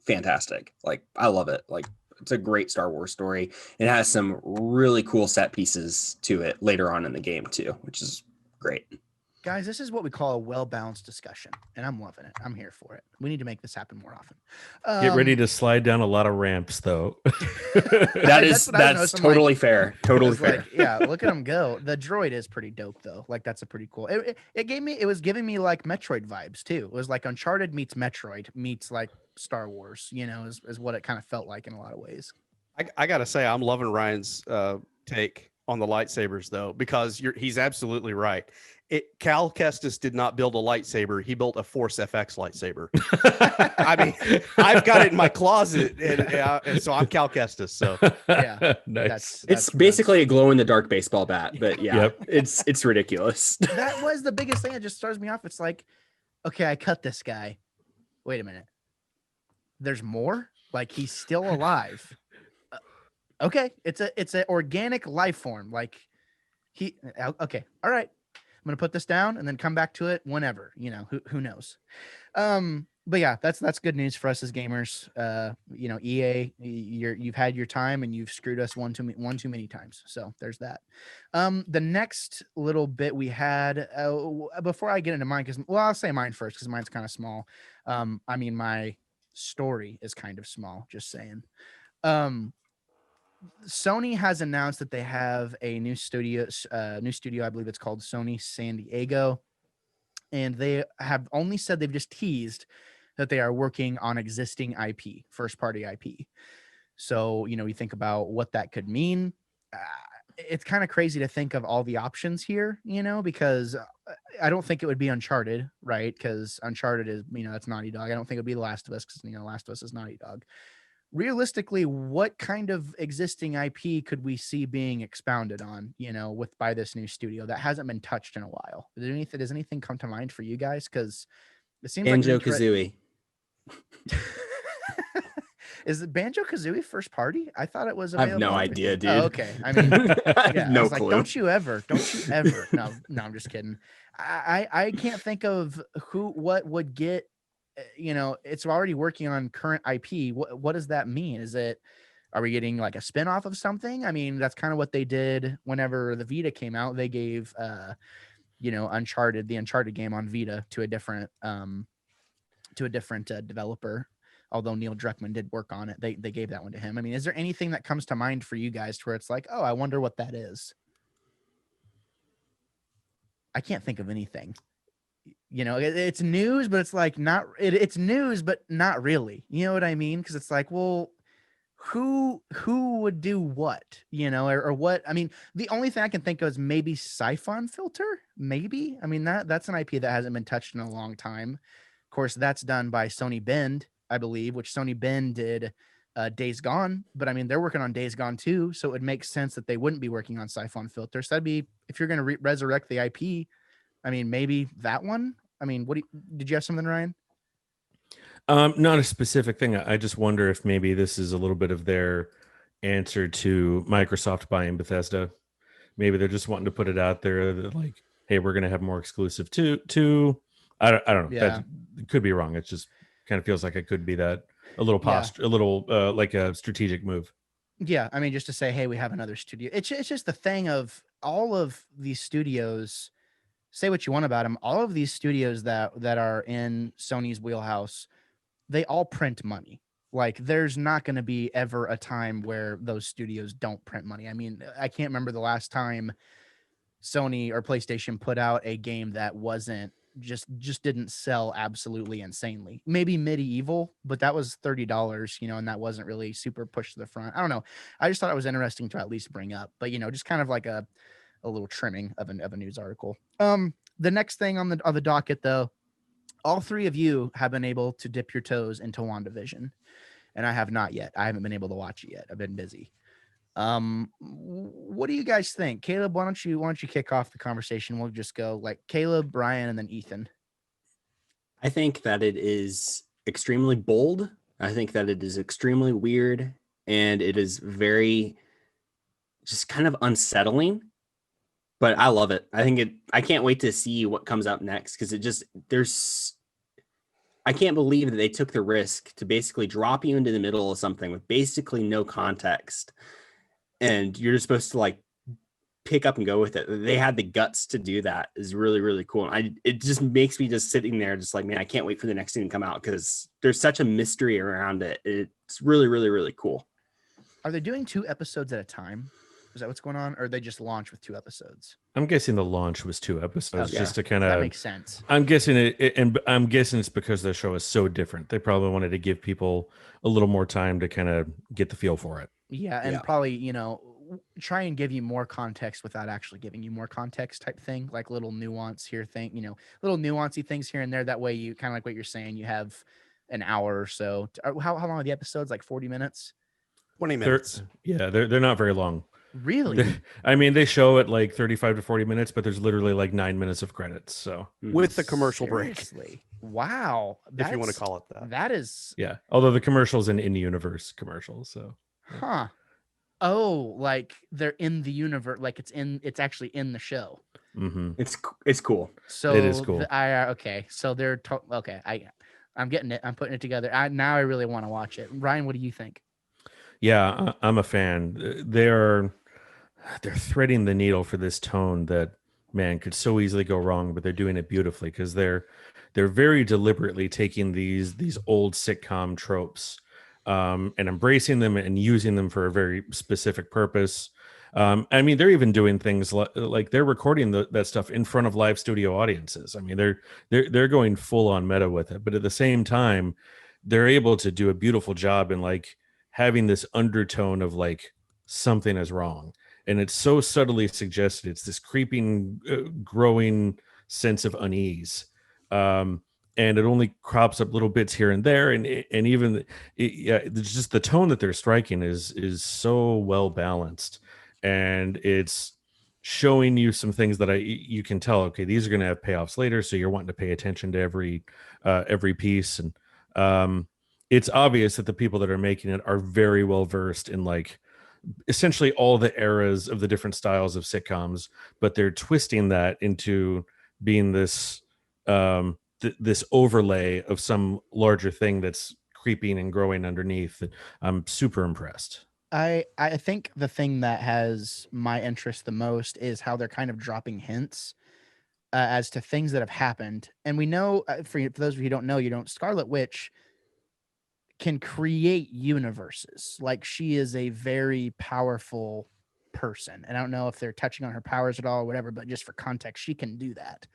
fantastic. Like, I love it. Like, it's a great Star Wars story. It has some really cool set pieces to it later on in the game too, which is great. Guys, this is what we call a well-balanced discussion, and I'm loving it. I'm here for it. We need to make this happen more often. Get ready to slide down a lot of ramps, though. that's totally fair. Totally fair. Like, yeah, look at him go. The droid is pretty dope, though. Like, that's a pretty cool. It was giving me like Metroid vibes too. It was like Uncharted meets Metroid meets like Star Wars. You know, is what it kind of felt like in a lot of ways. I gotta say, I'm loving Ryan's take on the lightsabers, though, because he's absolutely right. Cal Kestis did not build a lightsaber. He built a Force FX lightsaber. I mean, I've got it in my closet, and so I'm Cal Kestis. So yeah, nice. It's basically a glow in the dark baseball bat, but yeah, it's ridiculous. That was the biggest thing that just stars me off. It's like, okay, I cut this guy. Wait a minute. There's more? Like, he's still alive. Okay, it's an organic life form. Like, okay, all right. I'm gonna put this down and then come back to it whenever. You know, who knows? But yeah, that's good news for us as gamers. You know, EA, you've had your time and you've screwed us one too many times. So there's that. The next little bit we had before I get into mine, I'll say mine first because mine's kind of small. I mean, my story is kind of small. Just saying. Sony has announced that they have a new studio. I believe it's called Sony San Diego, and they have only said they've just teased that they are working on existing IP, first party IP. So, you know, you think about what that could mean. it's kind of crazy to think of all the options here, because I don't think it would be Uncharted, right? Because Uncharted is, that's Naughty Dog. I don't think it would be The Last of Us because, Last of Us is Naughty Dog. Realistically, what kind of existing IP could we see being expounded on, by this new studio that hasn't been touched in a while? Does anything come to mind for you guys? Because it seems Banjo like Kazooie. Is it Banjo Kazooie first party? I thought it was I have available. no idea, dude. Oh, okay. I mean, I have yeah, I no was like, clue. don't you ever. No, I'm just kidding. I can't think of what would get, it's already working on current IP. What does that mean? Are we getting like a spinoff of something? I mean, that's kind of what they did whenever the Vita came out. They gave, the Uncharted game on Vita to a different developer. Although Neil Druckmann did work on it, they gave that one to him. I mean, is there anything that comes to mind for you guys where it's like, oh, I wonder what that is? I can't think of anything. It's news, but it's like not. It's news, but not really. You know what I mean? Because it's like, well, who would do what? Or what? I mean, the only thing I can think of is maybe Siphon Filter. Maybe. I mean, that's an IP that hasn't been touched in a long time. Of course, that's done by Sony Bend, I believe, which Sony Bend did Days Gone, but I mean, they're working on Days Gone too, so it would make sense that they wouldn't be working on Siphon Filter. So that'd be, if you're going to resurrect the IP, I mean, maybe that one. I mean, did you have something, Ryan? Not a specific thing. I just wonder if maybe this is a little bit of their answer to Microsoft buying Bethesda. Maybe they're just wanting to put it out there that like, hey, we're going to have more exclusive to I don't know. Yeah. That could be wrong. It just kind of feels like it could be that a little like a strategic move. Yeah, I mean, just to say, hey, we have another studio. It's just the thing of all of these studios. Say what you want about them. All of these studios that are in Sony's wheelhouse, they all print money. Like, there's not going to be ever a time where those studios don't print money. I mean, I can't remember the last time Sony or PlayStation put out a game that wasn't just didn't sell absolutely insanely. Maybe Medieval, but that was $30, and that wasn't really super pushed to the front. I don't know. I just thought it was interesting to at least bring up, but just kind of like a little trimming of a news article. The next thing on the docket, though, all three of you have been able to dip your toes into WandaVision, and I have not yet. I haven't been able to watch it yet. I've been busy. What do you guys think? Caleb, why don't you kick off the conversation? We'll just go like Caleb, Brian, and then Ethan. I think that it is extremely bold. I think that it is extremely weird, and it is very just kind of unsettling, but I love it. I can't wait to see what comes up next, because I can't believe that they took the risk to basically drop you into the middle of something with basically no context, and you're just supposed to like pick up and go with it. They had the guts to do that. Is really, really cool. It just makes me just sitting there just like, man, I can't wait for the next thing to come out, because there's such a mystery around it. It's really, really, really cool. Are they doing 2 episodes at a time? Is that what's going on? Or they just launch with 2 episodes? I'm guessing the launch was 2 episodes, Okay. just to kind of. That makes sense. I'm guessing and I'm guessing it's because the show is so different. They probably wanted to give people a little more time to kind of get the feel for it. Yeah, and probably, try and give you more context without actually giving you more context type thing, like little nuance here little nuancy things here and there. That way you kind of like what you're saying, you have an hour or so. How long are the episodes? Like 40 minutes? 20 minutes. They're not very long. Really? I mean, they show it like 35 to 40 minutes, but there's literally like 9 minutes of credits. So with the commercial Seriously? Wow. break, if you want to call it that. That is. yeah. Although the commercial's an in-universe commercial, so. Huh. Oh, like they're in the universe, like it's actually in the show. Mm-hmm. It's cool. So it is cool. Okay. So they're okay. I'm getting it. I'm putting it together. Now I really want to watch it. Ryan, what do you think? Yeah, I'm a fan. They're threading the needle for this tone that, man, could so easily go wrong, but they're doing it beautifully, because they're very deliberately taking these old sitcom tropes and embracing them and using them for a very specific purpose. I mean, they're even doing things like they're recording that stuff in front of live studio audiences. I mean, they're going full on meta with it, but at the same time, they're able to do a beautiful job in like having this undertone of like something is wrong. And it's so subtly suggested. It's this creeping, growing sense of unease. And it only crops up little bits here and there. And even yeah, it's just the tone that they're striking is so well balanced. And it's showing you some things that you can tell, okay, these are going to have payoffs later. So you're wanting to pay attention to every piece. And it's obvious that the people that are making it are very well versed in like essentially all the eras of the different styles of sitcoms, but they're twisting that into being this this overlay of some larger thing that's creeping and growing underneath. I'm super impressed. I think the thing that has my interest the most is how they're kind of dropping hints as to things that have happened. And we know, for those of you who don't know, Scarlet Witch can create universes. Like, she is a very powerful person. And I don't know if they're touching on her powers at all or whatever, but just for context, she can do that.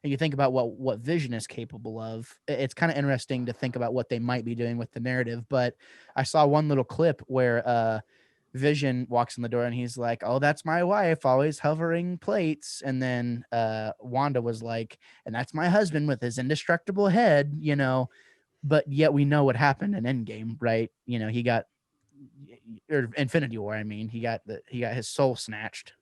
And you think about what Vision is capable of. It's kind of interesting to think about what they might be doing with the narrative. But I saw one little clip where Vision walks in the door and he's like, "Oh, that's my wife, always hovering plates." And then Wanda was like, "And that's my husband with his indestructible head," you know. But yet we know what happened in Endgame, right? You know, he got, or Infinity War, I mean, he got his soul snatched,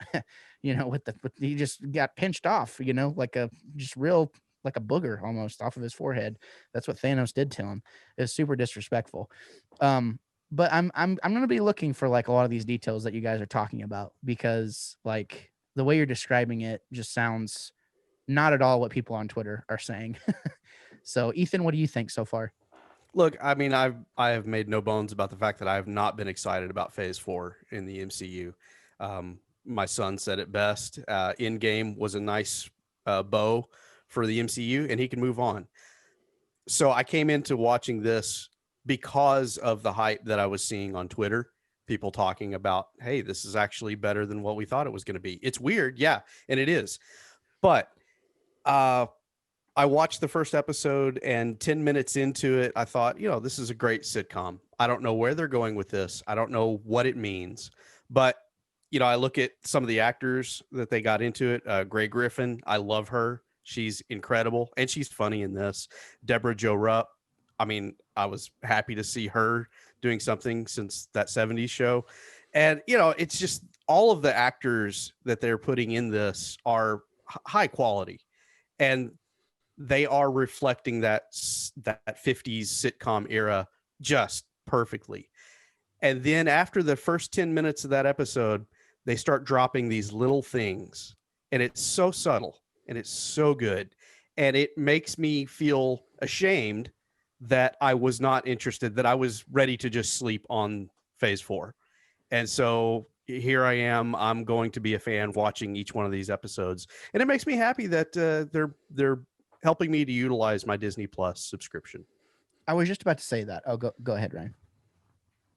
you know, he just got pinched off, you know, like a booger almost off of his forehead. That's what Thanos did to him. It was super disrespectful. But I'm gonna be looking for like a lot of these details that you guys are talking about, because like the way you're describing it just sounds not at all what people on Twitter are saying. So Ethan, what do you think so far? Look, I mean, I have made no bones about the fact that I have not been excited about Phase 4 in the MCU. My son said it best. Endgame was a nice bow for the MCU, and he can move on. So I came into watching this because of the hype that I was seeing on Twitter. People talking about, hey, this is actually better than what we thought it was going to be. It's weird, yeah, and it is. But I watched the first episode, and 10 minutes into it, I thought, this is a great sitcom. I don't know where they're going with this. I don't know what it means. But, I look at some of the actors that they got into it. Grey Griffin, I love her. She's incredible, and she's funny in this. Deborah Jo Rupp, I mean, I was happy to see her doing something since that 70s show. And, it's just all of the actors that they're putting in this are high quality. And they are reflecting that 50s sitcom era just perfectly. And then after the first 10 minutes of that episode, they start dropping these little things, and it's so subtle and it's so good. And it makes me feel ashamed that I was not interested, that I was ready to just sleep on Phase 4. And so here I am. I'm going to be a fan watching each one of these episodes. And it makes me happy that they're helping me to utilize my Disney Plus subscription. I was just about to say that. Oh, go ahead, Ryan.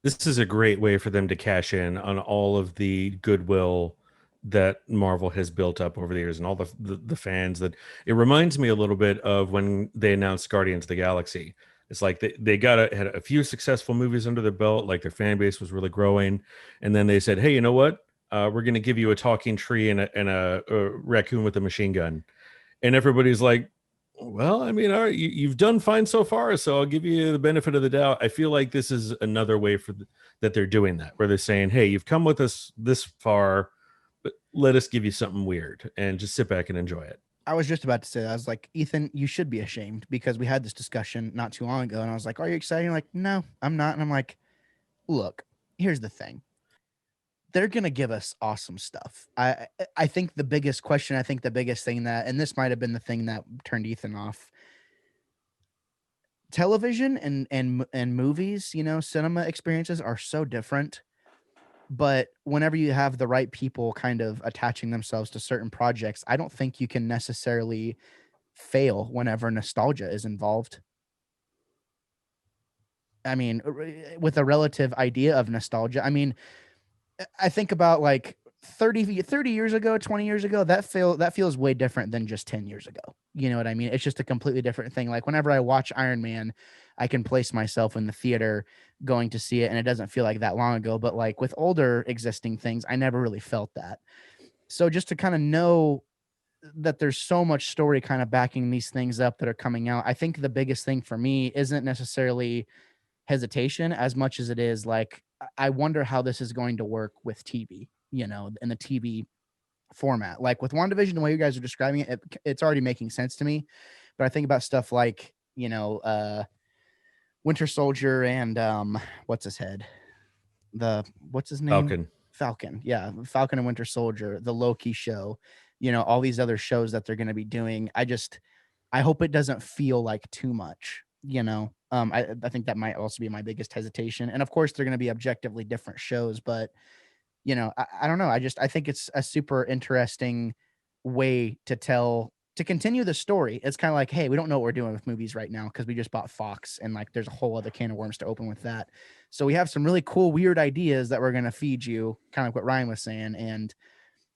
This is a great way for them to cash in on all of the goodwill that Marvel has built up over the years and all the fans. That it reminds me a little bit of when they announced Guardians of the Galaxy. It's like they had a few successful movies under their belt, like their fan base was really growing, and then they said, "Hey, you know what? We're going to give you a talking tree and a raccoon with a machine gun," and everybody's like, "Well, I mean, all right, you've done fine so far, so I'll give you the benefit of the doubt." I feel like this is another way that they're doing that, where they're saying, "Hey, you've come with us this far, but let us give you something weird and just sit back and enjoy it." I was just about to say that. I was like, Ethan, you should be ashamed, because we had this discussion not too long ago, and I was like, "Are you excited?" You're like, "No, I'm not." And I'm like, look, here's the thing. They're going to give us awesome stuff. I think the biggest question, I think the biggest thing that, and this might have been the thing that turned Ethan off, television and movies, cinema experiences are so different. But whenever you have the right people kind of attaching themselves to certain projects, I don't think you can necessarily fail whenever nostalgia is involved. I mean, with a relative idea of nostalgia, I mean, I think about like 30 years ago, 20 years ago, that feels way different than just 10 years ago. You know what I mean? It's just a completely different thing. Like whenever I watch Iron Man, I can place myself in the theater going to see it, and it doesn't feel like that long ago. But like with older existing things, I never really felt that. So just to kind of know that there's so much story kind of backing these things up that are coming out, I think the biggest thing for me isn't necessarily hesitation as much as it is like, I wonder how this is going to work with TV, you know, in the TV format. Like with WandaVision, the way you guys are describing it, it's already making sense to me. But I think about stuff like, you know, Winter Soldier and what's his head? What's his name? Falcon. Falcon. Yeah, Falcon and Winter Soldier, the Loki show, you know, all these other shows that they're going to be doing. I hope it doesn't feel like too much, you know. I think that might also be my biggest hesitation. And of course, they're going to be objectively different shows, but you know, I don't know. I think it's a super interesting way to continue the story. It's kind of like, hey, we don't know what we're doing with movies right now because we just bought Fox, and like there's a whole other can of worms to open with that. So we have some really cool, weird ideas that we're going to feed you, kind of like what Ryan was saying. And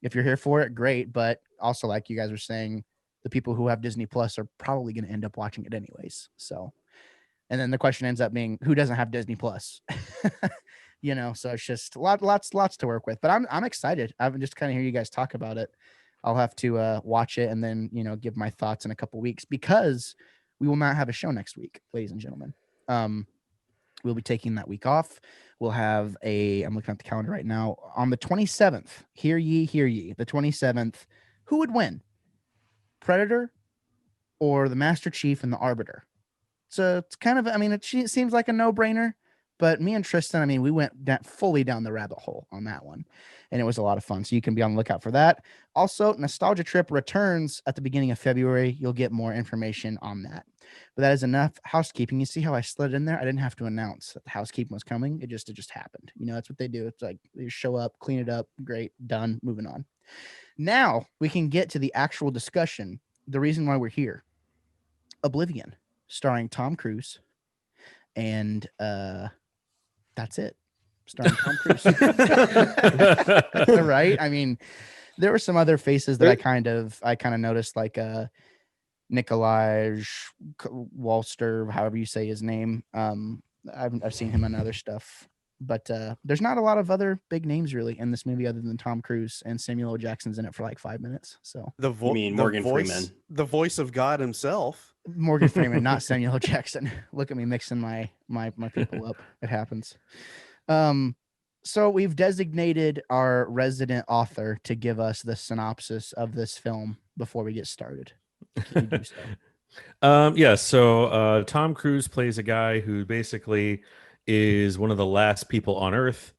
if you're here for it, great. But also, like you guys were saying, the people who have Disney Plus are probably going to end up watching it anyways. So, and then the question ends up being, who doesn't have Disney Plus? You know, so it's just lots to work with. But I'm excited. I'm just kind of hear you guys talk about it. I'll have to watch it and then, you know, give my thoughts in a couple weeks, because we will not have a show next week, ladies and gentlemen. We'll be taking that week off. We'll have I'm looking at the calendar right now, on the 27th. Hear ye, the 27th. Who would win, Predator or the Master Chief and the Arbiter? So it's kind of, I mean, it seems like a no-brainer. But me and Tristan, I mean, we went fully down the rabbit hole on that one, and it was a lot of fun. So you can be on the lookout for that. Also, Nostalgia Trip returns at the beginning of February. You'll get more information on that. But that is enough housekeeping. You see how I slid in there? I didn't have to announce that the housekeeping was coming. It just happened. You know, that's what they do. It's like they show up, clean it up, great, done, moving on. Now we can get to the actual discussion. The reason why we're here. Oblivion, starring Tom Cruise, and that's it. Starring Tom Cruise. Right? I mean, there were some other faces that I kind of noticed, like Nikolaj Walster, however you say his name. I've seen him on other stuff, but there's not a lot of other big names really in this movie other than Tom Cruise, and Samuel L. Jackson's in it for like 5 minutes. So You mean Morgan Freeman, the voice of God himself. Morgan Freeman, not Samuel L. Jackson. Look at me mixing my people up. It happens. So we've designated our resident author to give us the synopsis of this film before we get started. Can you do so? So Tom Cruise plays a guy who basically is one of the last people on Earth.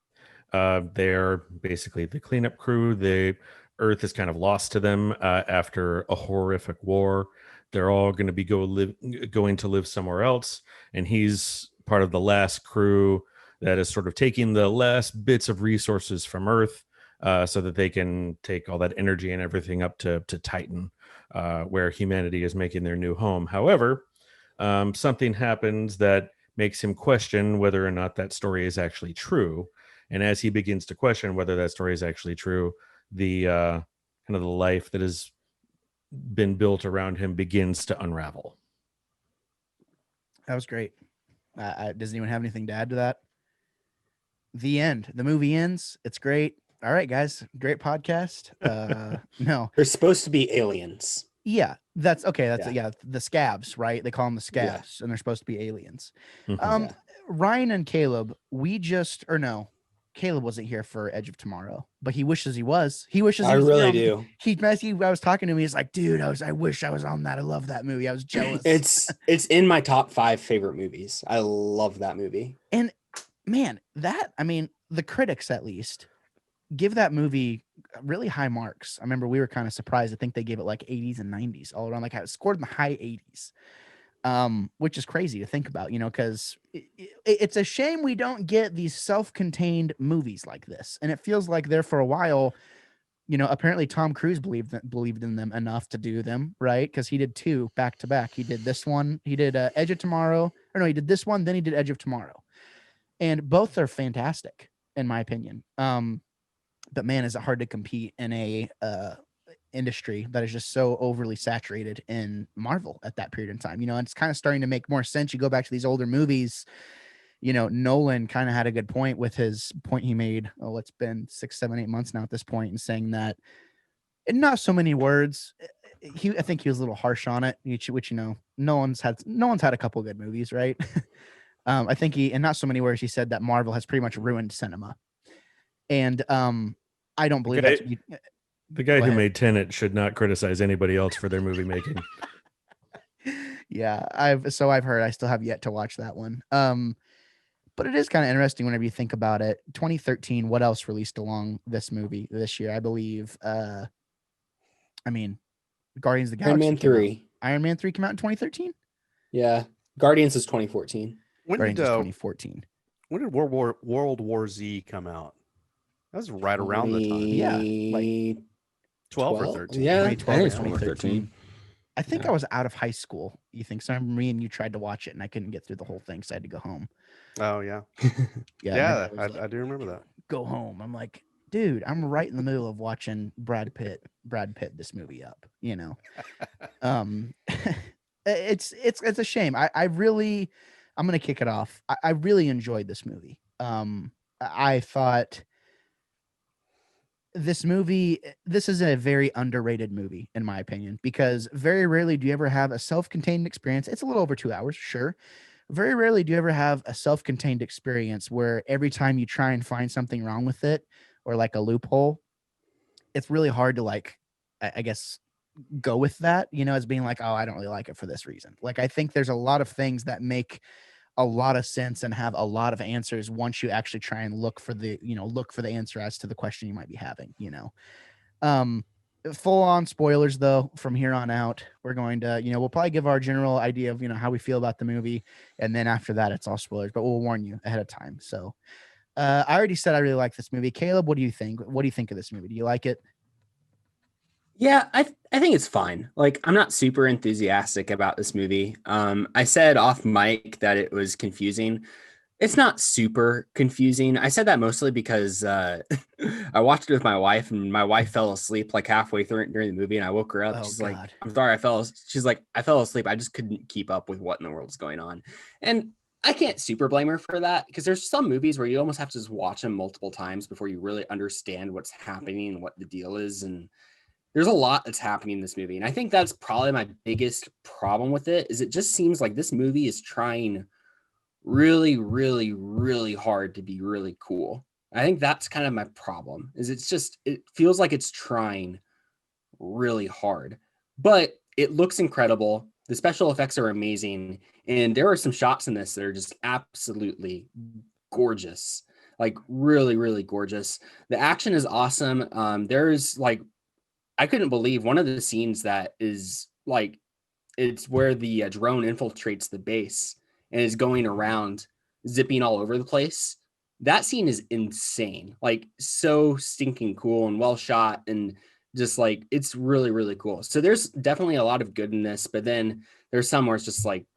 They're basically the cleanup crew. The Earth is kind of lost to them after a horrific war. They're all going to be going to live somewhere else, and he's part of the last crew that is sort of taking the last bits of resources from Earth, so that they can take all that energy and everything up to Titan, where humanity is making their new home. However, something happens that makes him question whether or not that story is actually true. And as he begins to question whether that story is actually true, the kind of the life that has been built around him begins to unravel. That was great. Does anyone have anything to add to that? The end. The movie ends. It's great. All right, guys. Great podcast. No. They're supposed to be aliens. Yeah, that's okay. That's the scabs, right? They call them the scabs, and they're supposed to be aliens. Mhm. Ryan and Caleb, Caleb wasn't here for Edge of Tomorrow, but he wishes he was. He wishes I he was really here. do. I was talking to him. He's like, dude, I wish I was on that. I love that movie. I was jealous. It's in my top 5 favorite movies. I love that movie. And man, the critics at least give that movie really high marks. I remember we were kind of surprised. I think they gave it like 80s and 90s all around. Like it scored in the high 80s. Which is crazy to think about, you know, because it's a shame we don't get these self-contained movies like this. And it feels like there for a while, you know, apparently Tom Cruise believed in them enough to do them, right? Because he did 2 back to back. He did this one. He did Edge of Tomorrow. Or no, he did this one. Then he did Edge of Tomorrow. And both are fantastic, in my opinion. But man, is it hard to compete in industry that is just so overly saturated in Marvel at that period in time. You know, and it's kind of starting to make more sense. You go back to these older movies, you know, Nolan kind of had a good point with his point he made. Oh, it's been 6, 7, 8 months now at this point, and saying that in not so many words, I think he was a little harsh on it, which, you know, no one's had a couple good movies, right? I think he, in not so many words, he said that Marvel has pretty much ruined cinema. And I don't believe that to be. The guy Go who ahead. made Tenet should not criticize anybody else for their movie making. Yeah, I've heard. I still have yet to watch that one. But it is kind of interesting whenever you think about it. 2013, what else released along this movie this year? I believe I mean, Guardians of the Iron Galaxy Man came out. 3. Iron Man 3 came out in 2013? Yeah. Guardians is 2014. Guardians is 2014. When did World War Z come out? That was right around the time. Yeah, like 12 or 13. Yeah, 2012 I or think it's 2013. I think Yeah. I was out of high school. You think so? Me and you tried to watch it, and I couldn't get through the whole thing, so I had to go home. Oh, yeah. Yeah, Yeah, I do remember that. Go home. I'm like, dude, I'm right in the middle of watching Brad Pitt this movie up. You know, it's a shame. I'm gonna kick it off. I really enjoyed this movie. I thought this is a very underrated movie in my opinion, because very rarely do you ever have a self-contained experience. It's a little over 2 hours, sure. Very rarely do you ever have a self-contained experience where every time you try and find something wrong with it or like a loophole, it's really hard to like, I guess, go with that, you know, as being like, oh, I don't really like it for this reason. Like, I think there's a lot of things that make a lot of sense and have a lot of answers once you actually try and look for the answer as to the question you might be having, you know. Full on spoilers though from here on out. We're going to, you know, we'll probably give our general idea of, you know, how we feel about the movie, and then after that it's all spoilers, but we'll warn you ahead of time. So I already said I really like this movie. Caleb, what do you think of this movie? Do you like it? Yeah, I think it's fine. Like, I'm not super enthusiastic about this movie. I said off mic that it was confusing. It's not super confusing. I said that mostly because I watched it with my wife, and my wife fell asleep like halfway through it during the movie, and I woke her up. Oh, She's like, God. "I'm sorry, she's like, I fell asleep. I just couldn't keep up with what in the world's going on." And I can't super blame her for that, because there's some movies where you almost have to just watch them multiple times before you really understand what's happening and what the deal is. And there's a lot that's happening in this movie. And I think that's probably my biggest problem with it, is it just seems like this movie is trying really, really, really hard to be really cool. I think that's kind of my problem, is it feels like it's trying really hard, but it looks incredible. The special effects are amazing. And there are some shots in this that are just absolutely gorgeous, like really, really gorgeous. The action is awesome. There's like, I couldn't believe one of the scenes that is like, it's where the drone infiltrates the base and is going around zipping all over the place. That scene is insane, like so stinking cool and well shot, and just like, it's really, really cool. So there's definitely a lot of good in this, but then there's some where it's just like,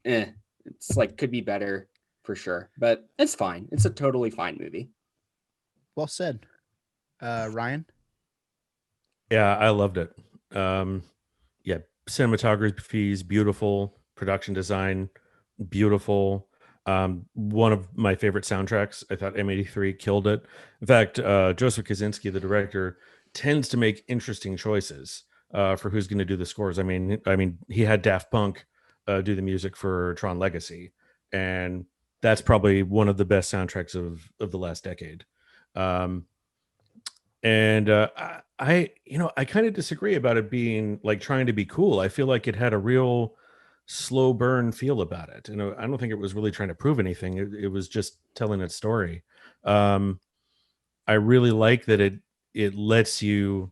it's like, could be better for sure, but it's fine. It's a totally fine movie. Well said. Ryan? Yeah, I loved it. Yeah, cinematography is beautiful, production design beautiful. One of my favorite soundtracks. I thought M83 killed it. In fact, Joseph Kaczynski, the director, tends to make interesting choices for who's going to do the scores. I mean, he had Daft Punk do the music for Tron Legacy, and that's probably one of the best soundtracks of the last decade. And I kind of disagree about it being like trying to be cool. I feel like it had a real slow burn feel about it. And I don't think it was really trying to prove anything. It was just telling its story. I really like that it lets you,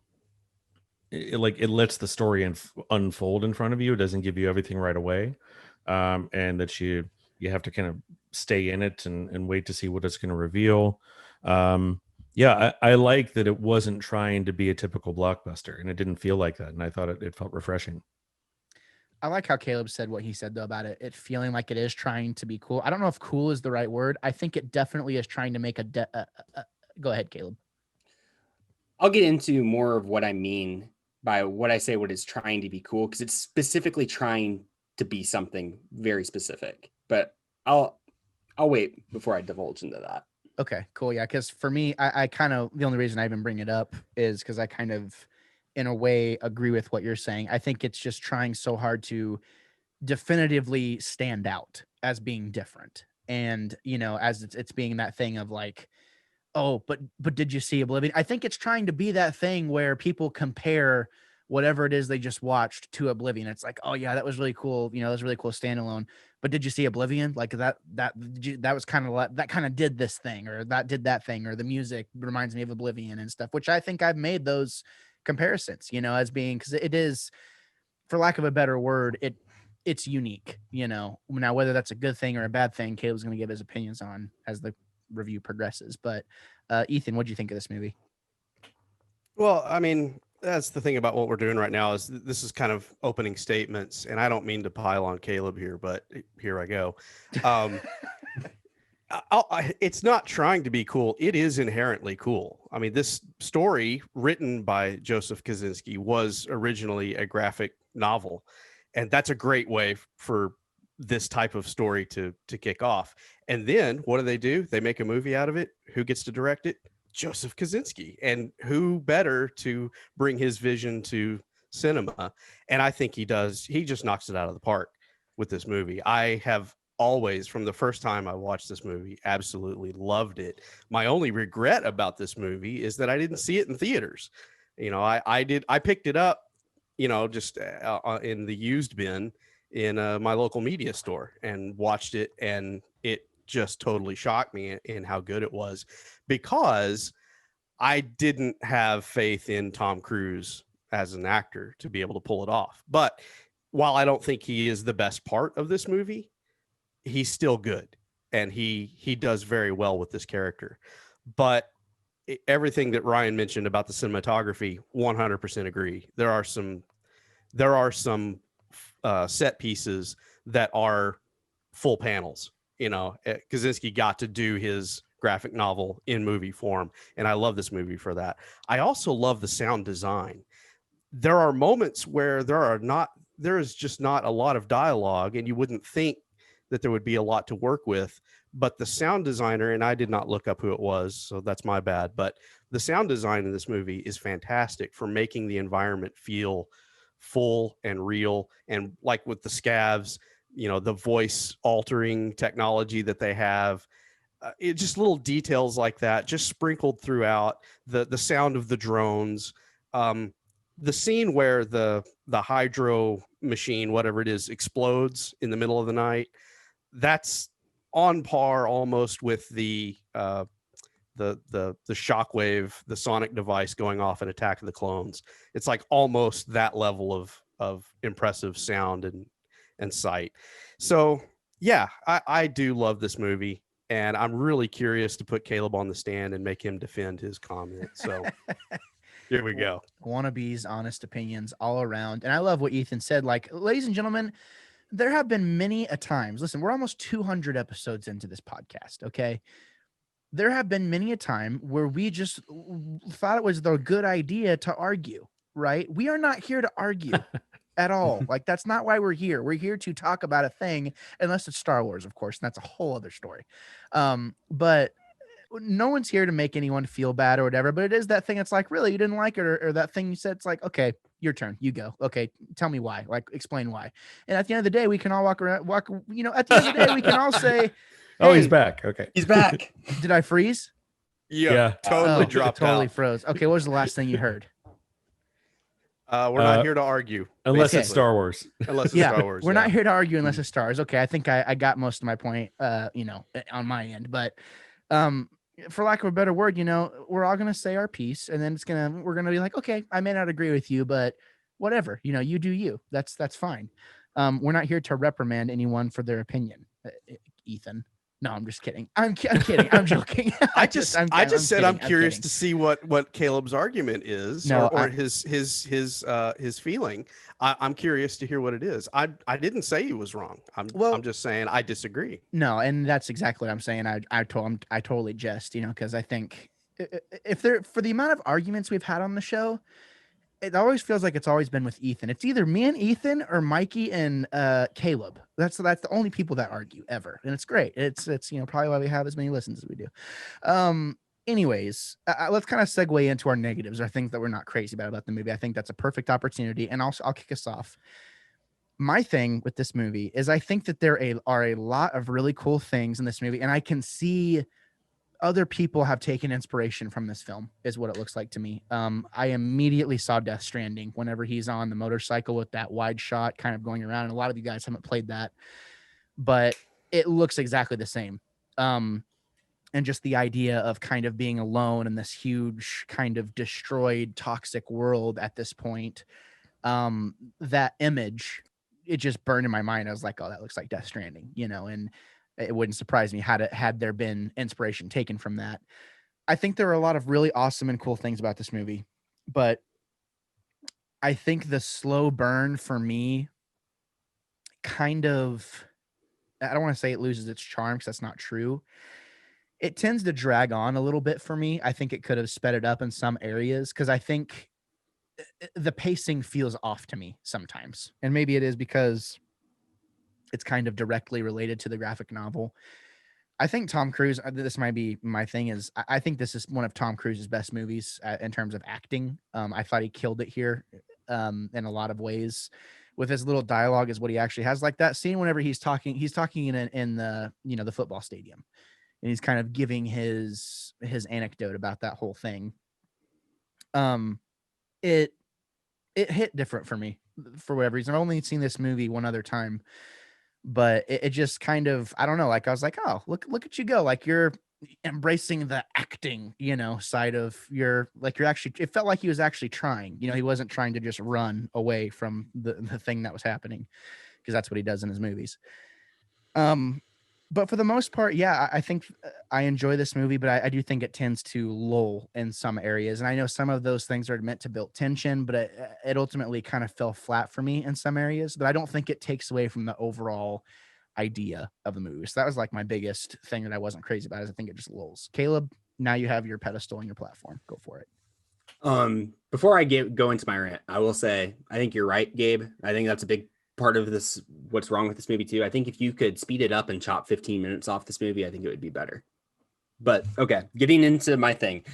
it lets the story unfold in front of you. It doesn't give you everything right away. And that you have to kind of stay in it and wait to see what it's going to reveal. Yeah, I like that it wasn't trying to be a typical blockbuster, and it didn't feel like that. And I thought it felt refreshing. I like how Caleb said what he said though about it feeling like it is trying to be cool. I don't know if cool is the right word. I think it definitely is trying to make go ahead, Caleb. I'll get into more of what I mean by what I say, what it's trying to be cool, because it's specifically trying to be something very specific. But I'll wait before I divulge into that. Okay, cool. Yeah, because for me, I kind of, the only reason I even bring it up is because I kind of, in a way, agree with what you're saying. I think it's just trying so hard to definitively stand out as being different. And, as it's being that thing of like, oh, but did you see Oblivion? I think it's trying to be that thing where people compare whatever it is they just watched to Oblivion. It's like, oh yeah, that was really cool. That was really cool standalone. But did you see Oblivion? Like that was kind of that kind of did this thing, or that did that thing, or the music reminds me of Oblivion and stuff, which I think I've made those comparisons, as being, because it is, for lack of a better word, it's unique, Now, whether that's a good thing or a bad thing, Caleb's going to give his opinions on as the review progresses. But Ethan, what do you think of this movie? Well, I mean, that's the thing about what we're doing right now is this is kind of opening statements, and I don't mean to pile on Caleb here, but here I go. It's not trying to be cool. It is inherently cool. I mean, this story written by Joseph Kosinski was originally a graphic novel, and that's a great way for this type of story to kick off. And then what do? They make a movie out of it. Who gets to direct it? Joseph Kosinski. And who better to bring his vision to cinema? And I think he does. He just knocks it out of the park with this movie. I have always, from the first time I watched this movie, absolutely loved it. My only regret about this movie is that I didn't see it in theaters. I picked it up, just in the used bin in my local media store and watched it, and it just totally shocked me in how good it was, because I didn't have faith in Tom Cruise as an actor to be able to pull it off. But while I don't think he is the best part of this movie, he's still good, and he does very well with this character. But everything that Ryan mentioned about the cinematography, 100% agree. There are some set pieces that are full panels. Kosinski got to do his graphic novel in movie form, and I love this movie for that. I also love the sound design. There are moments where there is just not a lot of dialogue, and you wouldn't think that there would be a lot to work with, but the sound designer, and I did not look up who it was, so that's my bad, but the sound design in this movie is fantastic for making the environment feel full and real. And like with the scavs, the voice altering technology that they have, it just little details like that just sprinkled throughout. The sound of the drones, the scene where the hydro machine, whatever it is, explodes in the middle of the night, that's on par almost with the shockwave, the sonic device going off in Attack of the Clones. It's like almost that level of impressive sound and sight. So yeah, I do love this movie, and I'm really curious to put Caleb on the stand and make him defend his comment. So here we go. Wannabe's honest opinions all around. And I love what Ethan said. Like, ladies and gentlemen, there have been many a times. Listen, we're almost 200 episodes into this podcast. Okay. There have been many a time where we just thought it was the good idea to argue, right? We are not here to argue at all. Like, that's not why we're here. We're here to talk about a thing, unless it's Star Wars, of course, and that's a whole other story. But no one's here to make anyone feel bad or whatever, but it is that thing. It's like, really, you didn't like it, or that thing you said, it's like, okay, your turn, you go. Okay, tell me why, like, explain why. And at the end of the day, we can all at the end of the day, we can all say, Oh, he's hey, back. Okay. He's back. did I freeze? Yeah. Totally dropped totally out. froze. Okay, what was the last thing you heard? We're not here to argue. Unless Okay. it's Star Wars. Unless it's Yeah, Star Wars. we're not here to argue unless it's stars. Okay, I think I got most of my point, on my end. But for lack of a better word, we're all gonna say our piece, and then we're gonna be like, okay, I may not agree with you, but whatever, you do you. That's fine. We're not here to reprimand anyone for their opinion, Ethan. No, I'm just kidding. I'm kidding. I'm joking. I just said I'm curious kidding. to see what Caleb's argument is, or his feeling. I'm curious to hear what it is. I didn't say he was wrong. I'm just saying I disagree. No, and that's exactly what I'm saying. I totally jest, because I think if for the amount of arguments we've had on the show, it always feels like it's always been with Ethan. It's either me and Ethan or Mikey and Caleb. That's the only people that argue ever, and it's great. It's probably why we have as many listens as we do. Anyways, let's kind of segue into our negatives, or things that we're not crazy about the movie. I think that's a perfect opportunity, and I'll kick us off. My thing with this movie is I think that there are a lot of really cool things in this movie, and I can see other people have taken inspiration from this film, is what it looks like to me. I immediately saw Death Stranding whenever he's on the motorcycle with that wide shot kind of going around. And a lot of you guys haven't played that, but it looks exactly the same. And just the idea of kind of being alone in this huge kind of destroyed toxic world at this point. That image, it just burned in my mind. I was like, oh, that looks like Death Stranding, and it wouldn't surprise me had there been inspiration taken from that. I think there are a lot of really awesome and cool things about this movie, but I think the slow burn for me kind of, I don't want to say it loses its charm because that's not true. It tends to drag on a little bit for me. I think it could have sped it up in some areas because I think the pacing feels off to me sometimes. And maybe it is because it's kind of directly related to the graphic novel. I think Tom Cruise, this might be my thing, is I think this is one of Tom Cruise's best movies in terms of acting. I thought he killed it here in a lot of ways. With his little dialogue is what he actually has. Like that scene whenever he's talking in the, the football stadium, and he's kind of giving his anecdote about that whole thing. It hit different for me for whatever reason. I've only seen this movie one other time, but it just kind of, I don't know, like I was like, oh, look at you go. Like you're embracing the acting, side of you're actually, it felt like he was actually trying, he wasn't trying to just run away from the thing that was happening, because that's what he does in his movies. But for the most part, yeah, I think I enjoy this movie, but I do think it tends to lull in some areas. And I know some of those things are meant to build tension, but it ultimately kind of fell flat for me in some areas. But I don't think it takes away from the overall idea of the movie. So that was like my biggest thing that I wasn't crazy about, is I think it just lulls. Caleb, now you have your pedestal and your platform. Go for it. Before I go into my rant, I will say, I think you're right, Gabe. I think that's a big part of this, what's wrong with this movie too. I think if you could speed it up and chop 15 minutes off this movie, I think it would be better. But okay, getting into my thing,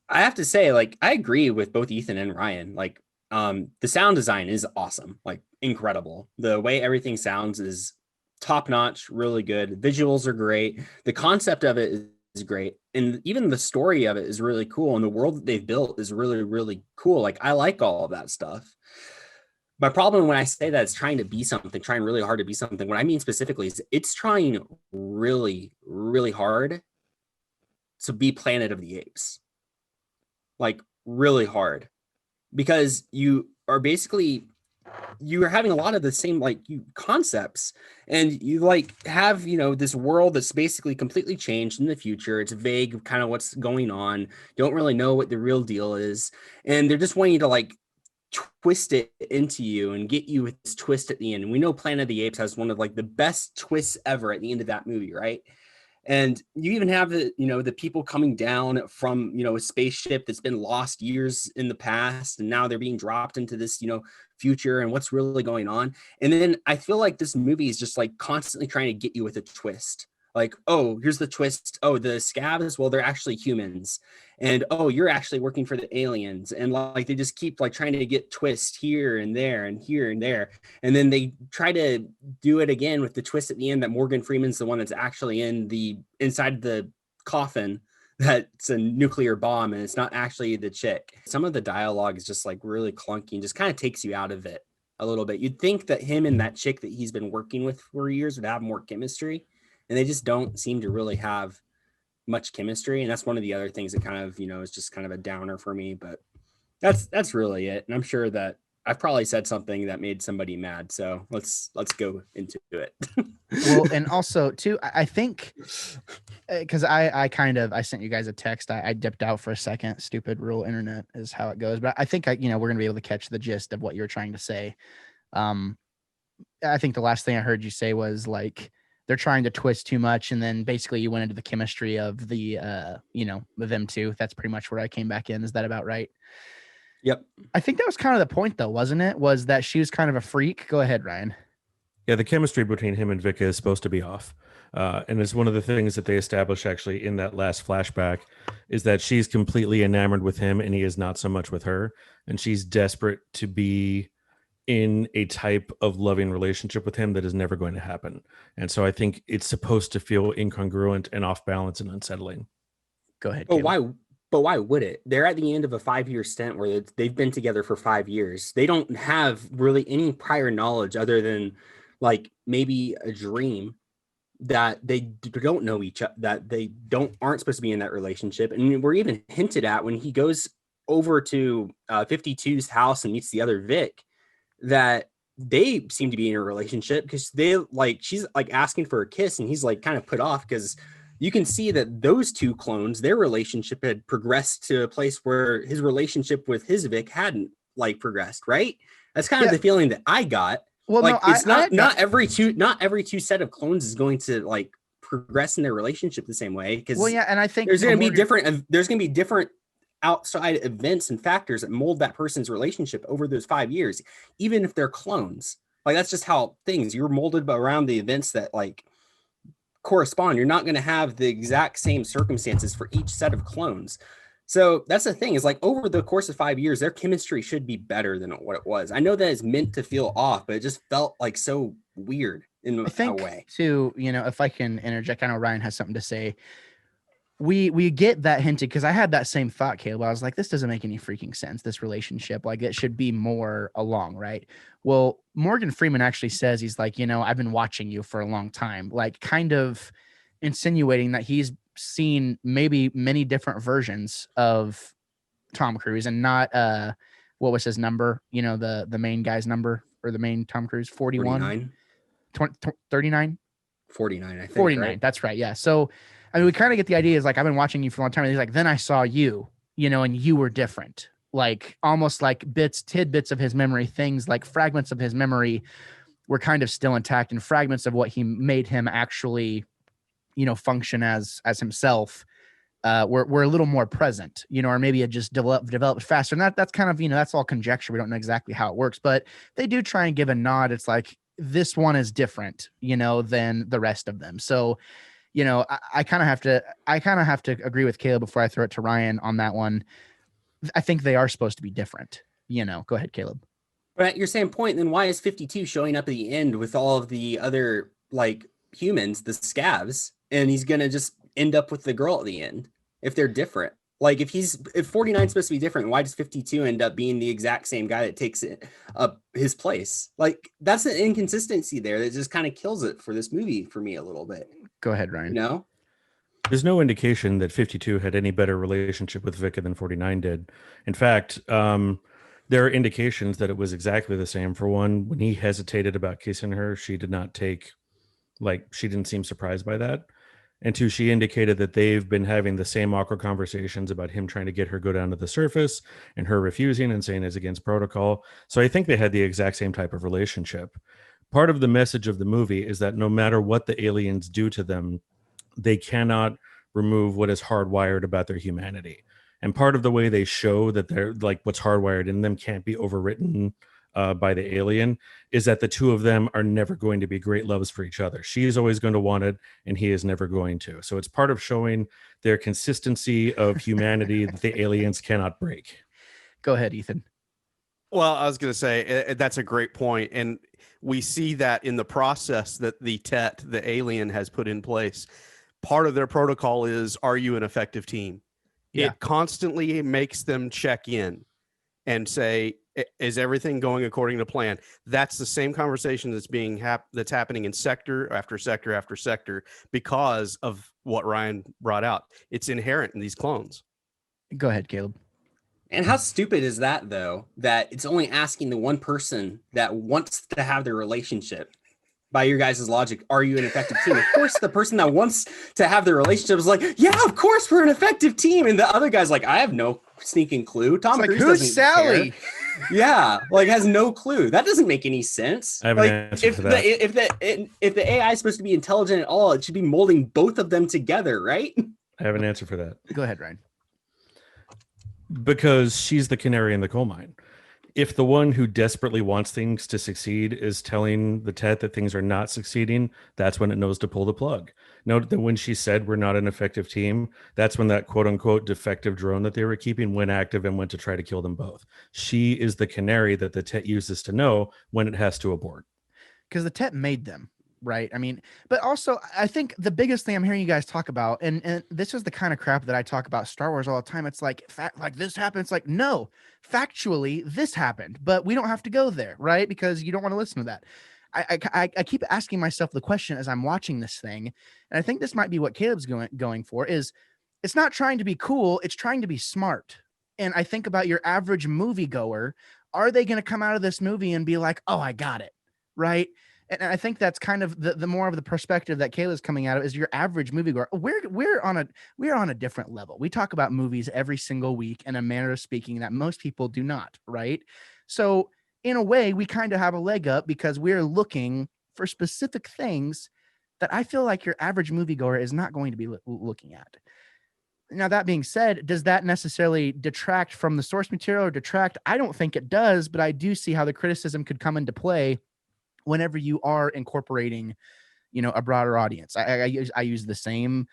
I have to say, like, I agree with both Ethan and Ryan. Like, the sound design is awesome, like incredible. The way everything sounds is top notch, really good. Visuals are great. The concept of it is great. And even the story of it is really cool. And the world that they've built is really, really cool. Like, I like all of that stuff. My problem when I say that it's trying to be something, trying really hard to be something, what I mean specifically is it's trying really, really hard to be Planet of the Apes. Like, really hard. Because you are having a lot of the same concepts, and you have this world that's basically completely changed in the future. It's vague kind of what's going on, don't really know what the real deal is, and they're just wanting you to twist it into you and get you with this twist at the end. And we know Planet of the Apes has one of the best twists ever at the end of that movie, right? And you even have the people coming down from, a spaceship that's been lost years in the past. And now they're being dropped into this, future, and what's really going on. And then I feel like this movie is just constantly trying to get you with a twist. Like, oh, here's the twist. Oh, the scabs, well, they're actually humans. And, oh, you're actually working for the aliens. And they just keep trying to get twists here and there and here and there. And then they try to do it again with the twist at the end that Morgan Freeman's the one that's actually inside the coffin that's a nuclear bomb, and it's not actually the chick. Some of the dialogue is just really clunky and just kind of takes you out of it a little bit. You'd think that him and that chick that he's been working with for years would have more chemistry, and they just don't seem to really have much chemistry. And that's one of the other things that kind of, is just kind of a downer for me, but that's really it. And I'm sure that I've probably said something that made somebody mad. So let's go into it. Well, and also too, I think, because I sent you guys a text. I dipped out for a second. Stupid rural internet is how it goes. But I think we're going to be able to catch the gist of what you're trying to say. I think the last thing I heard you say was they're trying to twist too much, and then basically you went into the chemistry of the them two. That's pretty much where I came back in. Is that about right? Yep. I think that was kind of the point, though, wasn't it? Was that she was kind of a freak? Go ahead, Ryan. Yeah, the chemistry between him and Vika is supposed to be off. And it's one of the things that they establish actually in that last flashback is that she's completely enamored with him and he is not so much with her. And she's desperate to be in a type of loving relationship with him that is never going to happen. And so I think it's supposed to feel incongruent and off balance and unsettling. Go ahead. But Caleb. why would it? They're at the end of a 5-year stint where they've been together for 5 years. They don't have really any prior knowledge other than like maybe a dream that they don't know each other, that they aren't supposed to be in that relationship. And we're even hinted at when he goes over to 52's house and meets the other Vic, that they seem to be in a relationship because she's like asking for a kiss and he's like kind of put off because you can see that those two clones, their relationship had progressed to a place where his relationship with his Vic hadn't like progressed, right? That's kind of the feeling that I got. Well, like no, it's not every two set of clones is going to like progress in their relationship the same way, because and I think there's going to be different outside events and factors that mold that person's relationship over those 5 years, even if they're clones. Like that's just how you're molded around the events that like correspond. You're not going to have the exact same circumstances for each set of clones. So that's the thing, is like over the course of 5 years, their chemistry should be better than what it was. I know that it's meant to feel off, but it just felt like so weird in a way. Too, if I can interject, I know Ryan has something to say. We get that hinted, because I had that same thought, Caleb. I was like, this doesn't make any freaking sense, this relationship. Like, it should be more along, right? Well, Morgan Freeman actually says, he's like, I've been watching you for a long time, like kind of insinuating that he's seen maybe many different versions of Tom Cruise, and not what was his number, the main guy's number, or the main Tom Cruise, 41, 39, 49, I think. 49, right? That's right. Yeah. So I mean, we kind of get the idea, is like, I've been watching you for a long time. And he's like, then I saw you, and you were different, like almost like tidbits of his memory, things like fragments of his memory were kind of still intact, and fragments of what he made him actually, function as himself, were a little more present, or maybe it just developed faster. And that's kind of, that's all conjecture. We don't know exactly how it works, but they do try and give a nod. It's like, this one is different, than the rest of them. So, I kind of have to agree with Caleb before I throw it to Ryan on that one. I think they are supposed to be different, Go ahead, Caleb. But at your same point, then why is 52 showing up at the end with all of the other like humans, the scavs, and he's gonna just end up with the girl at the end if they're different? Like if 49 is supposed to be different, why does 52 end up being the exact same guy that takes it up his place? Like that's an inconsistency there that just kind of kills it for this movie for me a little bit. Go ahead, Ryan. There's no indication that 52 had any better relationship with Vika than 49 did. In fact, there are indications that it was exactly the same. For one, when he hesitated about kissing her, she didn't seem surprised by that. And two, she indicated that they've been having the same awkward conversations about him trying to get her go down to the surface and her refusing and saying it's against protocol. So I think they had the exact same type of relationship. Part of the message of the movie is that no matter what the aliens do to them, they cannot remove what is hardwired about their humanity. And part of the way they show that they're like what's hardwired in them can't be overwritten by the alien is that the two of them are never going to be great loves for each other. She is always going to want it, and he is never going to. So it's part of showing their consistency of humanity that the aliens cannot break. Go ahead, Ethan. Well, I was going to say that's a great point, and we see that in the process that the alien has put in place. Part of their protocol is, are you an effective team? Yeah. It constantly makes them check in and say, is everything going according to plan? That's the same conversation that's happening in sector after sector after sector because of what Ryan brought out. It's inherent in these clones. Go ahead, Caleb. And how stupid is that, though, that it's only asking the one person that wants to have their relationship? By your guys' logic, are you an effective team? Of course, the person that wants to have their relationship is like, yeah, of course we're an effective team. And the other guy's like, I have no sneaking clue. Tom Cruise who's Sally? Care. Yeah, like has no clue. That doesn't make any sense. I have like, an answer for that. If the AI is supposed to be intelligent at all, it should be molding both of them together, right? I have an answer for that. Go ahead, Ryan. because she's the canary in the coal mine. If the one who desperately wants things to succeed is telling the Tet that things are not succeeding, that's when it knows to pull the plug. Note that when she said we're not an effective team, that's when that quote unquote defective drone that they were keeping went active and went to try to kill them both. She is the canary that the Tet uses to know when it has to abort. Because the Tet made them, right? I mean, but also I think the biggest thing I'm hearing you guys talk about, and this is the kind of crap that I talk about Star Wars all the time. It's like like this happened. It's like, no, factually this happened, but we don't have to go there, right? Because you don't want to listen to that. I keep asking myself the question as I'm watching this thing, and I think this might be what Caleb's going for. Is it's not trying to be cool, it's trying to be smart. And I think about your average moviegoer. Are they going to come out of this movie and be like, oh, I got it, right? And I think that's kind of the more of the perspective that Kayla's coming out of is your average moviegoer. We're on a different level. We talk about movies every single week in a manner of speaking that most people do not, right? So in a way, we kind of have a leg up because we're looking for specific things that I feel like your average moviegoer is not going to be looking at. Now, that being said, does that necessarily detract from the source material or detract? I don't think it does, but I do see how the criticism could come into play whenever you are incorporating, a broader audience. I use the same,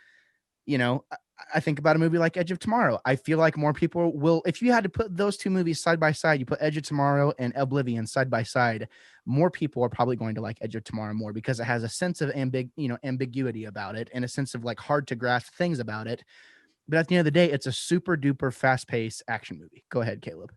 I think about a movie like Edge of Tomorrow. I feel like more people will, if you had to put those two movies side by side, you put Edge of Tomorrow and Oblivion side by side, more people are probably going to like Edge of Tomorrow more because it has a sense of ambiguity about it and a sense of like hard to grasp things about it. But at the end of the day, it's a super duper fast paced action movie. Go ahead, Caleb.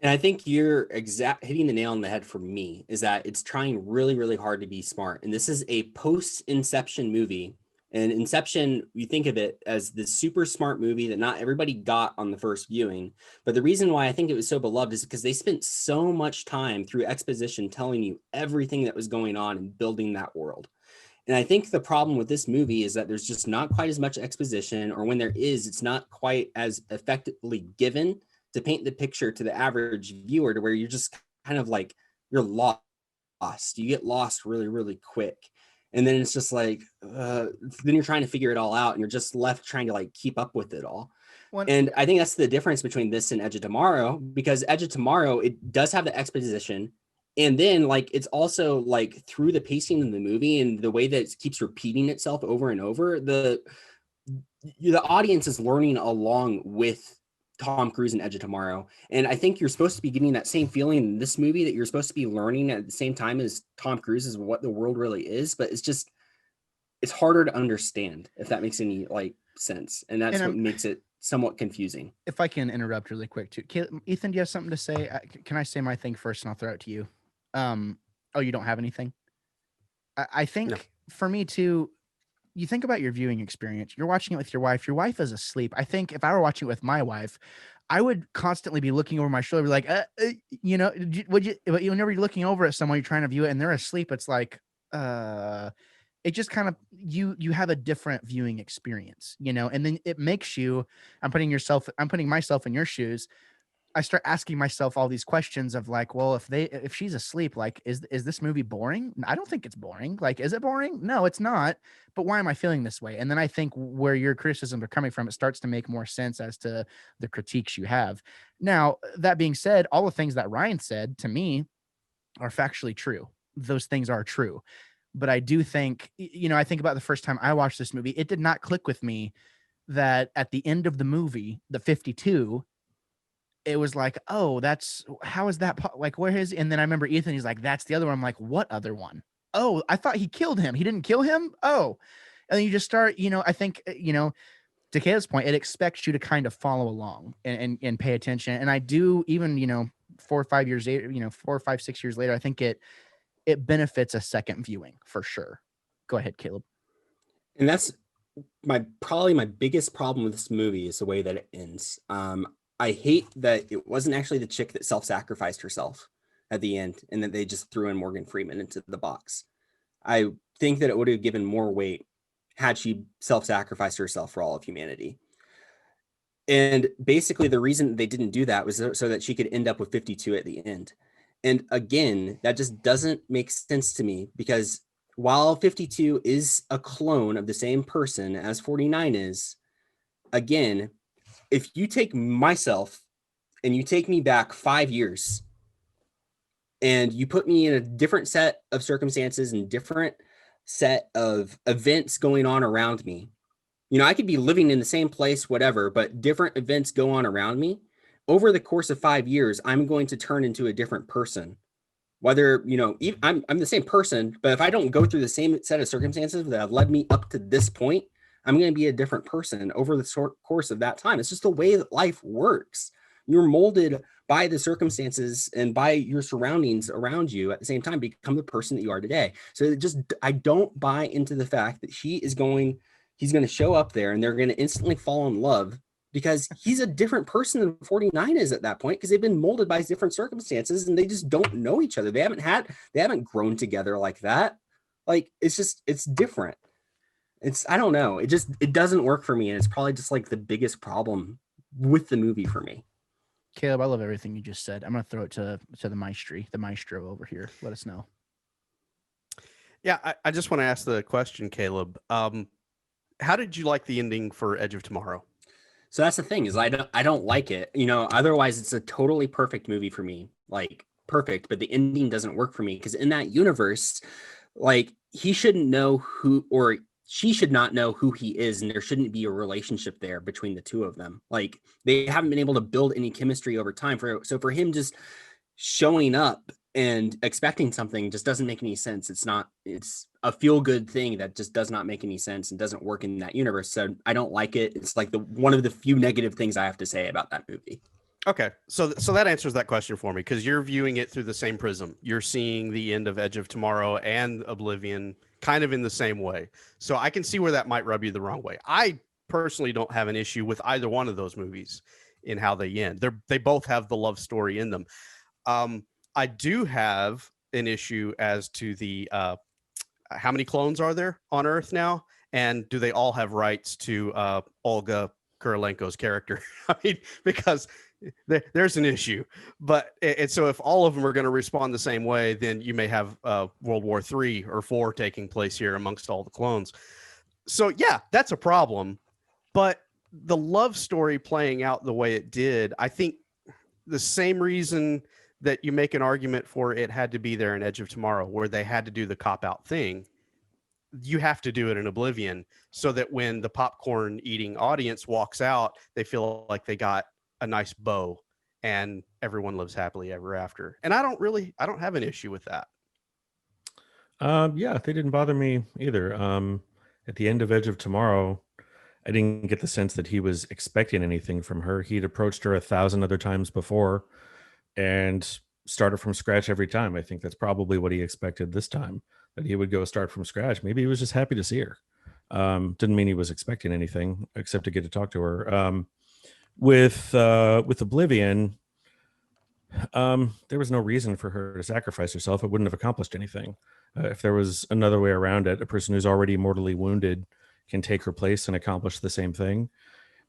And I think you're hitting the nail on the head for me is that it's trying really, really hard to be smart. And this is a post-Inception movie. And Inception, you think of it as the super smart movie that not everybody got on the first viewing. But the reason why I think it was so beloved is because they spent so much time through exposition telling you everything that was going on and building that world. And I think the problem with this movie is that there's just not quite as much exposition, or when there is, it's not quite as effectively given to paint the picture to the average viewer to where you're just kind of like, you're lost. You get lost really, really quick. And then it's just like, then you're trying to figure it all out and you're just left trying to like keep up with it all. And I think that's the difference between this and Edge of Tomorrow, because Edge of Tomorrow, it does have the exposition. And then like, it's also like through the pacing of the movie and the way that it keeps repeating itself over and over, the audience is learning along with Tom Cruise and Edge of Tomorrow. And I think you're supposed to be getting that same feeling in this movie, that you're supposed to be learning at the same time as Tom Cruise is what the world really is. But it's harder to understand, if that makes any like sense. And that's what makes it somewhat confusing. If I can interrupt really quick too. Ethan, do you have something to say? Can I say my thing first and I'll throw it to you? Oh, you don't have anything? I think for me too, you think about your viewing experience. You're watching it with your wife. Your wife is asleep. I think if I were watching it with my wife, I would constantly be looking over my shoulder, like, whenever you're looking over at someone, you're trying to view it and they're asleep. It's like, it just kind of, you have a different viewing experience, and then it makes you, I'm putting myself in your shoes. I start asking myself all these questions of like, well, if she's asleep, like, is this movie boring? I don't think it's boring. Like, is it boring? No, it's not. But why am I feeling this way? And then I think where your criticisms are coming from, it starts to make more sense as to the critiques you have. Now, that being said, all the things that Ryan said to me are factually true. Those things are true. But I do think, I think about the first time I watched this movie, it did not click with me that at the end of the movie, the 52, it was like, oh, how is that? Like, where is, and then I remember Ethan, he's like, that's the other one. I'm like, what other one? Oh, I thought he killed him. He didn't kill him. Oh, and then you just start, I think, to Caleb's point, it expects you to kind of follow along and pay attention. And I do, even, 4 or 5 years later, 4 or 5, 6 years later, I think it benefits a second viewing for sure. Go ahead, Caleb. And that's probably my biggest problem with this movie is the way that it ends. I hate that it wasn't actually the chick that self-sacrificed herself at the end and that they just threw in Morgan Freeman into the box. I think that it would have given more weight had she self-sacrificed herself for all of humanity. And basically the reason they didn't do that was so that she could end up with 52 at the end. And again, that just doesn't make sense to me, because while 52 is a clone of the same person as 49 is, again, if you take myself and you take me back 5 years and you put me in a different set of circumstances and different set of events going on around me, I could be living in the same place, whatever, but different events go on around me. Over the course of 5 years, I'm going to turn into a different person. Whether, I'm the same person, but if I don't go through the same set of circumstances that have led me up to this point, I'm going to be a different person over the course of that time. It's just the way that life works. You're molded by the circumstances and by your surroundings around you at the same time, become the person that you are today. So I don't buy into the fact that he's going to show up there and they're going to instantly fall in love, because he's a different person than 49 is at that point, because they've been molded by different circumstances and they just don't know each other. They haven't grown together like that. Like, it's different. I don't know. It doesn't work for me. And it's probably just like the biggest problem with the movie for me. Caleb, I love everything you just said. I'm going to throw it to the maestro over here. Let us know. Yeah, I just want to ask the question, Caleb. How did you like the ending for Edge of Tomorrow? So that's the thing, is I don't like it. Otherwise it's a totally perfect movie for me. Like, perfect, but the ending doesn't work for me, because in that universe, like, he shouldn't know who, or she should not know who he is, and there shouldn't be a relationship there between the two of them. Like, they haven't been able to build any chemistry over time. So for him just showing up and expecting something just doesn't make any sense. It's a feel-good thing that just does not make any sense and doesn't work in that universe. So I don't like it. It's like one of the few negative things I have to say about that movie. Okay, so that answers that question for me, because you're viewing it through the same prism. You're seeing the end of Edge of Tomorrow and Oblivion kind of in the same way. So I can see where that might rub you the wrong way. I personally don't have an issue with either one of those movies in how they end. They both have the love story in them. I do have an issue as to the how many clones are there on Earth now, and do they all have rights to Olga Kurilenko's character? I mean, because there's an issue. But so if all of them are going to respond the same way, then you may have World War III or IV taking place here amongst all the clones. So yeah, that's a problem. But the love story playing out the way it did, I think the same reason that you make an argument for it had to be there in Edge of Tomorrow, where they had to do the cop-out thing, you have to do it in Oblivion, so that when the popcorn eating audience walks out, they feel like they got a nice bow and everyone lives happily ever after. And I don't have an issue with that. Yeah, they didn't bother me either. At the end of Edge of Tomorrow, I didn't get the sense that he was expecting anything from her. He'd approached her 1,000 other times before and started from scratch every time. I think that's probably what he expected this time, that he would go start from scratch. Maybe he was just happy to see her. Didn't mean he was expecting anything except to get to talk to her. With Oblivion, there was no reason for her to sacrifice herself. It wouldn't have accomplished anything. If there was another way around it, a person who's already mortally wounded can take her place and accomplish the same thing.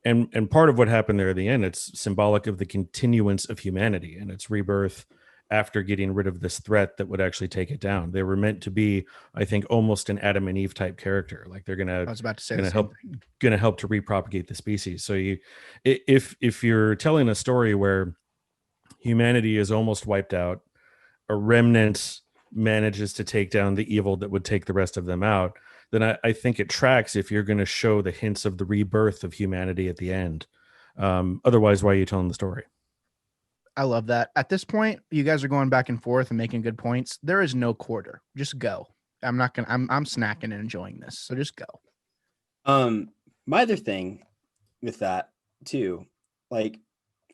And part of what happened there at the end, it's symbolic of the continuance of humanity and its rebirth after getting rid of this threat that would actually take it down. They were meant to be, I think, almost an Adam and Eve type character. Like they're I was about to say gonna help to repropagate the species. So if you're telling a story where humanity is almost wiped out, a remnant manages to take down the evil that would take the rest of them out, then I think it tracks if you're going to show the hints of the rebirth of humanity at the end. Otherwise, why are you telling the story? I love that. At this point, you guys are going back and forth and making good points. There is no quarter. Just go. I'm snacking and enjoying this. So just go. My other thing with that too, like,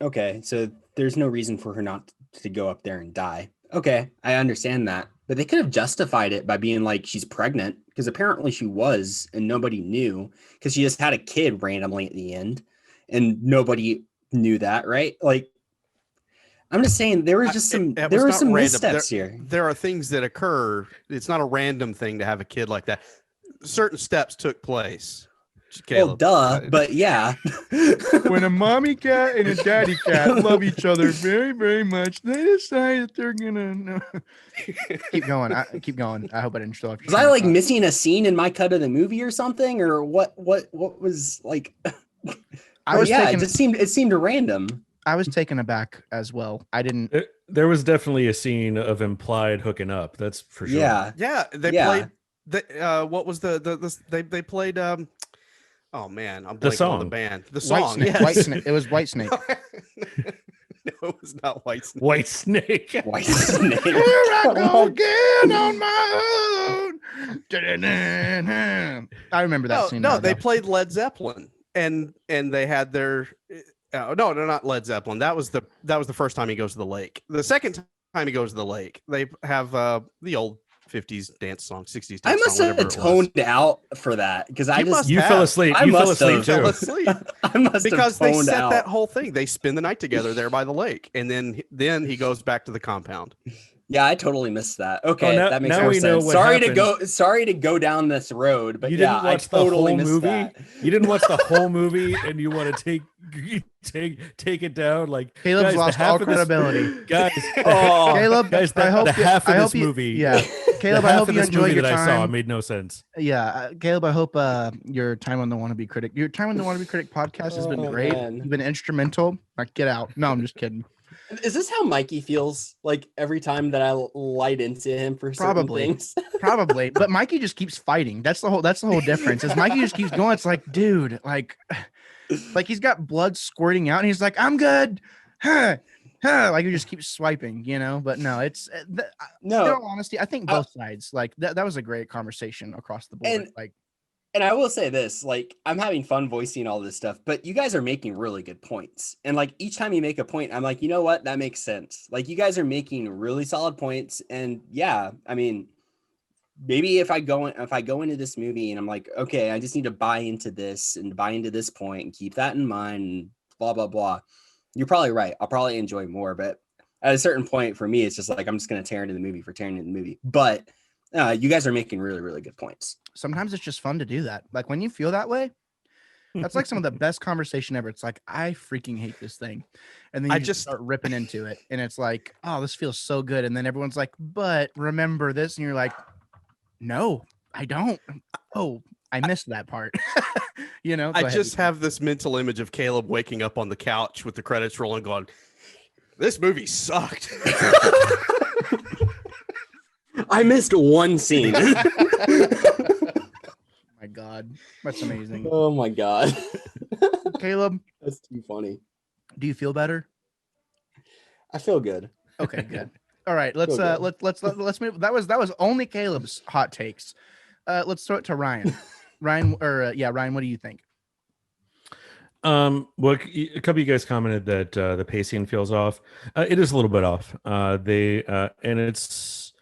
okay, so there's no reason for her not to go up there and die. Okay, I understand that. But they could have justified it by being like, she's pregnant, because apparently she was, and nobody knew, because she just had a kid randomly at the end, and nobody knew that, right? Like, I'm just saying there was just some missteps here. There are things that occur. It's not a random thing to have a kid like that. Certain steps took place. Caleb. Well, duh, but yeah. When a mommy cat and a daddy cat love each other very, very much, they decide that they're gonna keep going. Keep going. I hope I didn't show up. Was I like missing a scene in my cut of the movie or something, or what was like? I was taken. it seemed random. I was taken aback as well. I didn't. There was definitely a scene of implied hooking up. That's for sure. Yeah, they played. What was they played? Oh man, I'm blanking on the band. The song. White Snake. It was White Snake. No, it was not White Snake. White Snake. White Snake. Here I go again on my own. I remember that scene. No, they played Led Zeppelin, and they had their. No, not Led Zeppelin. That was the first time he goes to the lake. The second time he goes to the lake, they have the old 50s dance song, 60s dance I must song, have toned out for that because you fell asleep. You fell asleep too. I must because have they toned set out. that whole thing. They spend the night together there by the lake, and then he goes back to the compound. Yeah, I totally missed that. Okay, that makes now more we know sense. what Sorry to go down this road, but you didn't watch I totally the whole missed movie. that. You didn't watch the whole movie, and you want to take it down. Like Caleb's guys, lost all credibility. Guys, Caleb, guys, I hope the half of this you, movie. Yeah, Caleb, I hope you enjoyed your that time. I saw made no sense. Yeah, Caleb, I hope your time on the Wannabe Critic, podcast has been great. Man. You've been instrumental. Like, get out. No, I'm just kidding. Is this how Mikey feels like every time that I light into him for certain things? Probably, but Mikey just keeps fighting. That's the whole difference. Is Mikey just keeps going. It's like, dude, like he's got blood squirting out, and he's like, I'm good. Like he just keeps swiping, But no, it's no. In all honesty, I think both sides. Like that was a great conversation across the board. And I will say this, like, I'm having fun voicing all this stuff, but you guys are making really good points. And like each time you make a point, I'm like, you know what? That makes sense. Like you guys are making really solid points. And yeah, I mean, maybe if I go into this movie and I'm like, okay, I just need to buy into this and buy into this point and keep that in mind and blah, blah, blah. You're probably right. I'll probably enjoy more. But at a certain point for me, it's just like, I'm just going to tear into the movie for tearing into the movie. But you guys are making really, really good points. Sometimes it's just fun to do that. Like when you feel that way, that's like some of the best conversation ever. It's like, I freaking hate this thing. And then you just start ripping into it. And it's like, oh, this feels so good. And then everyone's like, but remember this. And you're like, no, I don't. Oh, I missed that part. I just have this mental image of Caleb waking up on the couch with the credits rolling going, this movie sucked. I missed one scene. My God, that's amazing. Oh my God. Caleb, that's too funny. Do you feel better? I feel good. Okay, good. All right, let's move. That was only Caleb's hot takes. Let's throw it to Ryan. Ryan, what do you think? Well, a couple of you guys commented that the pacing feels off. It is a little bit off. And it's,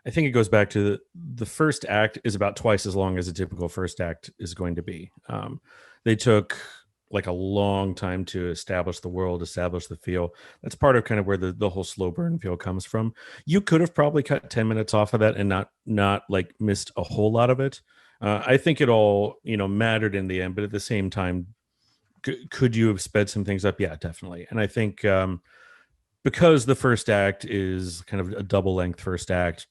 I think it goes back to the first act is about twice as long as a typical first act is going to be. They took like a long time to establish the world, establish the feel. That's part of kind of where the whole slow burn feel comes from. You could have probably cut 10 minutes off of that and not like missed a whole lot of it. I think it all, mattered in the end, but at the same time, could you have sped some things up? Yeah, definitely. And I think because the first act is kind of a double length first act,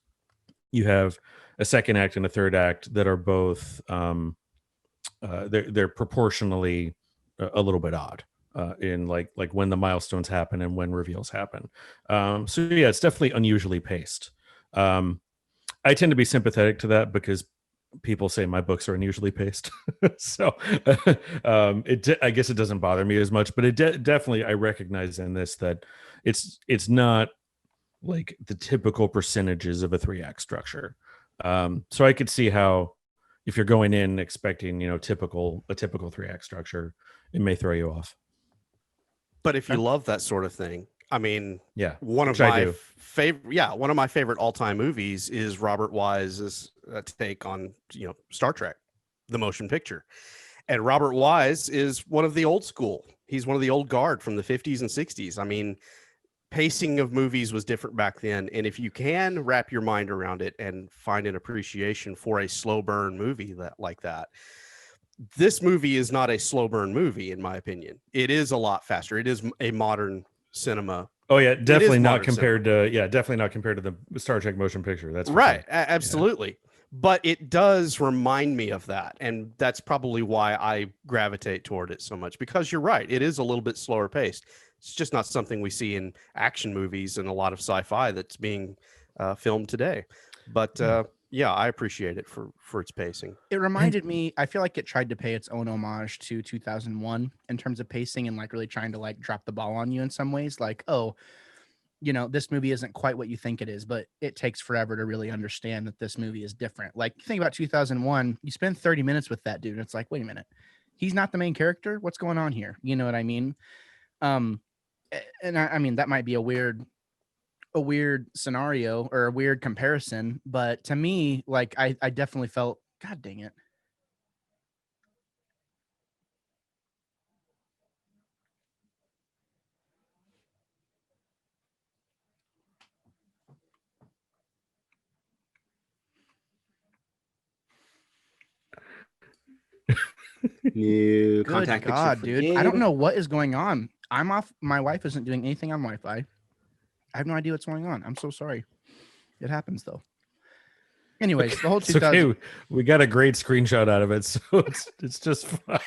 you have a second act and a third act that are both they're proportionally a little bit odd in like when the milestones happen and when reveals happen. So yeah, it's definitely unusually paced. I tend to be sympathetic to that because people say my books are unusually paced. So I guess it doesn't bother me as much, but it definitely, I recognize in this that it's not like the typical percentages of a 3-act structure. So I could see how if you're going in expecting, a typical 3-act structure, it may throw you off. But if you love that sort of thing, I mean, yeah, one of my favorite all-time movies is Robert Wise's take on, Star Trek, the motion picture. And Robert Wise is one of the old school. He's one of the old guard from the 50s and 60s. I mean, pacing of movies was different back then. And if you can wrap your mind around it and find an appreciation for a slow burn movie like that, this movie is not a slow burn movie, in my opinion. It is a lot faster. It is a modern cinema. Oh yeah, definitely not compared to the Star Trek motion picture. That's right. Sure. Absolutely. Yeah. but it does remind me of that, and that's probably why I gravitate toward it so much, because you're right, it is a little bit slower paced. It's just not something we see in action movies and a lot of sci-fi that's being filmed today. But yeah, I appreciate it for its pacing. It reminded me, I feel like it tried to pay its own homage to 2001 in terms of pacing and like really trying to like drop the ball on you in some ways. Like, oh, you know, this movie isn't quite what you think it is, but it takes forever to really understand that this movie is different. Like, think about 2001, you spend 30 minutes with that dude, and it's like, wait a minute, he's not the main character. What's going on here? You know what I mean? And I mean, that might be a weird scenario or a weird comparison, but to me, like, I definitely felt, God dang it. New Good contact God, picture for dude. Gabe. I don't know what is going on. I'm off. My wife isn't doing anything on Wi-Fi. I have no idea what's going on. I'm so sorry. It happens though. Anyways, the whole It's 2000. okay. We got a great screenshot out of it, so it's just fine.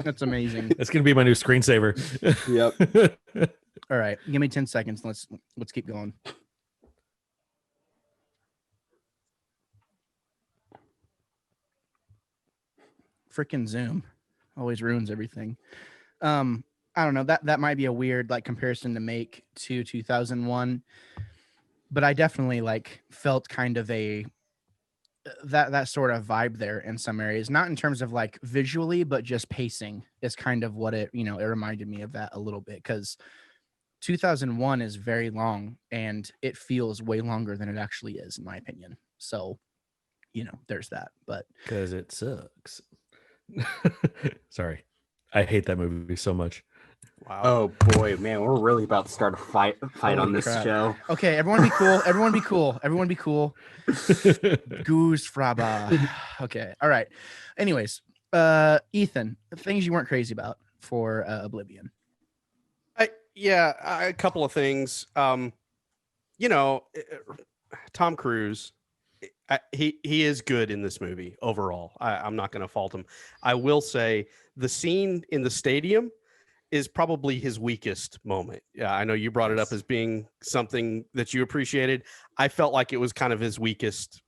That's amazing. That's gonna be my new screensaver. Yep. All right, give me 10 seconds. Let's keep going. Freaking Zoom always ruins everything. I don't know, that might be a weird like comparison to make to 2001, but I definitely like felt kind of a that sort of vibe there in some areas, not in terms of like visually, but just pacing is kind of what it, you know, it reminded me of that a little bit, because 2001 is very long and it feels way longer than it actually is, in my opinion. So, you know, there's that. But Because it sucks. Sorry. I hate that movie so much. Wow. Oh boy, man, we're really about to start a fight Holy on this crap. show. Okay, everyone be cool. Everyone be cool. Everyone be cool. Goose fraba. Okay. All right. Anyways, Ethan, things you weren't crazy about for Oblivion. A couple of things. You know, Tom Cruise, he is good in this movie overall. I'm not going to fault him. I will say the scene in the stadium is probably his weakest moment. Yeah, I know you brought it up as being something that you appreciated. I felt like it was kind of his weakest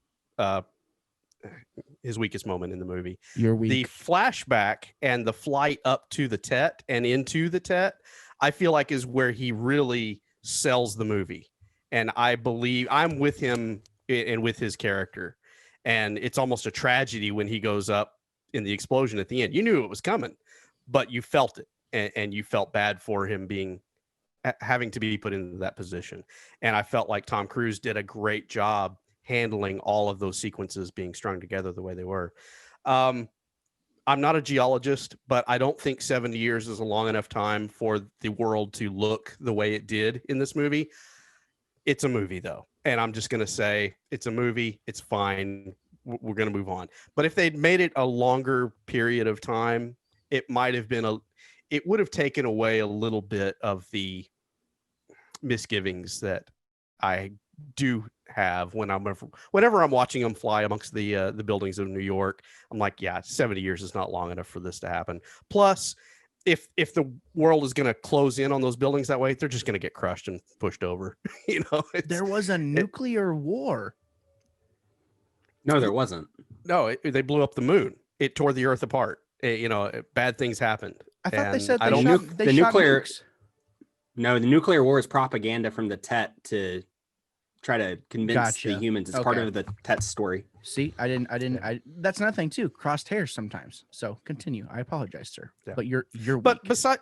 moment in the movie. You're weak. The flashback and the flight up to the Tet and into the Tet, I feel like is where he really sells the movie. And I believe I'm with him and with his character. And it's almost a tragedy when he goes up in the explosion at the end. You knew it was coming, but you felt it. And you felt bad for him having to be put into that position. And I felt like Tom Cruise did a great job handling all of those sequences being strung together the way they were. I'm not a geologist, but I don't think 70 years is a long enough time for the world to look the way it did in this movie. It's a movie, though. And I'm just going to say it's a movie. It's fine. We're going to move on. But if they'd made it a longer period of time, it might have been it would have taken away a little bit of the misgivings that I do have whenever I'm watching them fly amongst the buildings of New York. I'm like, yeah, 70 years is not long enough for this to happen. Plus, if the world is going to close in on those buildings that way, they're just going to get crushed and pushed over. You know, There was a nuclear war. No, there wasn't. No, they blew up the moon. It tore the Earth apart. You know, bad things happened. I thought they And said I they don't- shot, they the shot nuclear- nukes. No, the nuclear war is propaganda from the Tet to try to convince Gotcha. the humans. It's part Okay. of the Tet story. See, I didn't. That's another thing too. Crossed hairs sometimes. So continue. I apologize, sir. Yeah. But you're But weak.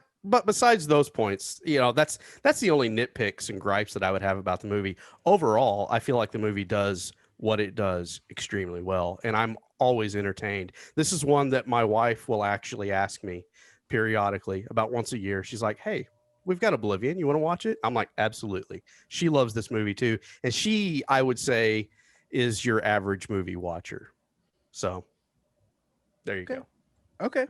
besides those points, you know, that's the only nitpicks and gripes that I would have about the movie. Overall, I feel like the movie does what it does extremely well, and I'm always entertained. This is one that my wife will actually ask me periodically, about once a year. She's like, "Hey, we've got Oblivion. You want to watch it?" I'm like, "Absolutely." She loves this movie too, and she, I would say, is your average movie watcher. So there you Okay. go. Okay.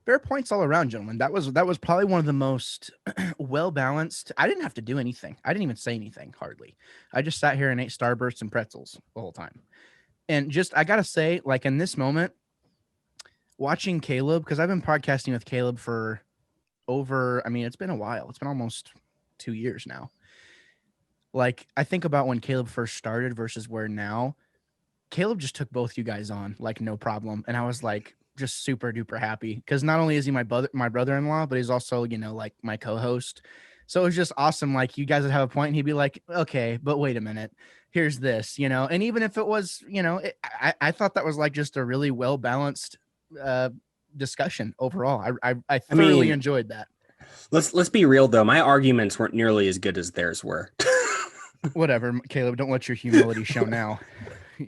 Fair points all around, gentlemen. That was probably one of the most well balanced. I didn't have to do anything. I didn't even say anything hardly. I just sat here and ate Starbursts and pretzels the whole time. And just I gotta say, like in this moment, watching Caleb, because I've been podcasting with Caleb for over. I mean, it's been a while. It's been almost 2 years now. Like I think about when Caleb first started versus where now. Caleb just took both you guys on like no problem, and I was like just super duper happy because not only is he my brother-in-law, but he's also like my co-host. So it was just awesome. Like you guys would have a point, and he'd be like, "Okay, but wait a minute, here's this," And even if it was, I thought that was like just a really well balanced discussion overall. I thoroughly enjoyed that. Let's be real though. My arguments weren't nearly as good as theirs were. Whatever, Caleb. Don't let your humility show now.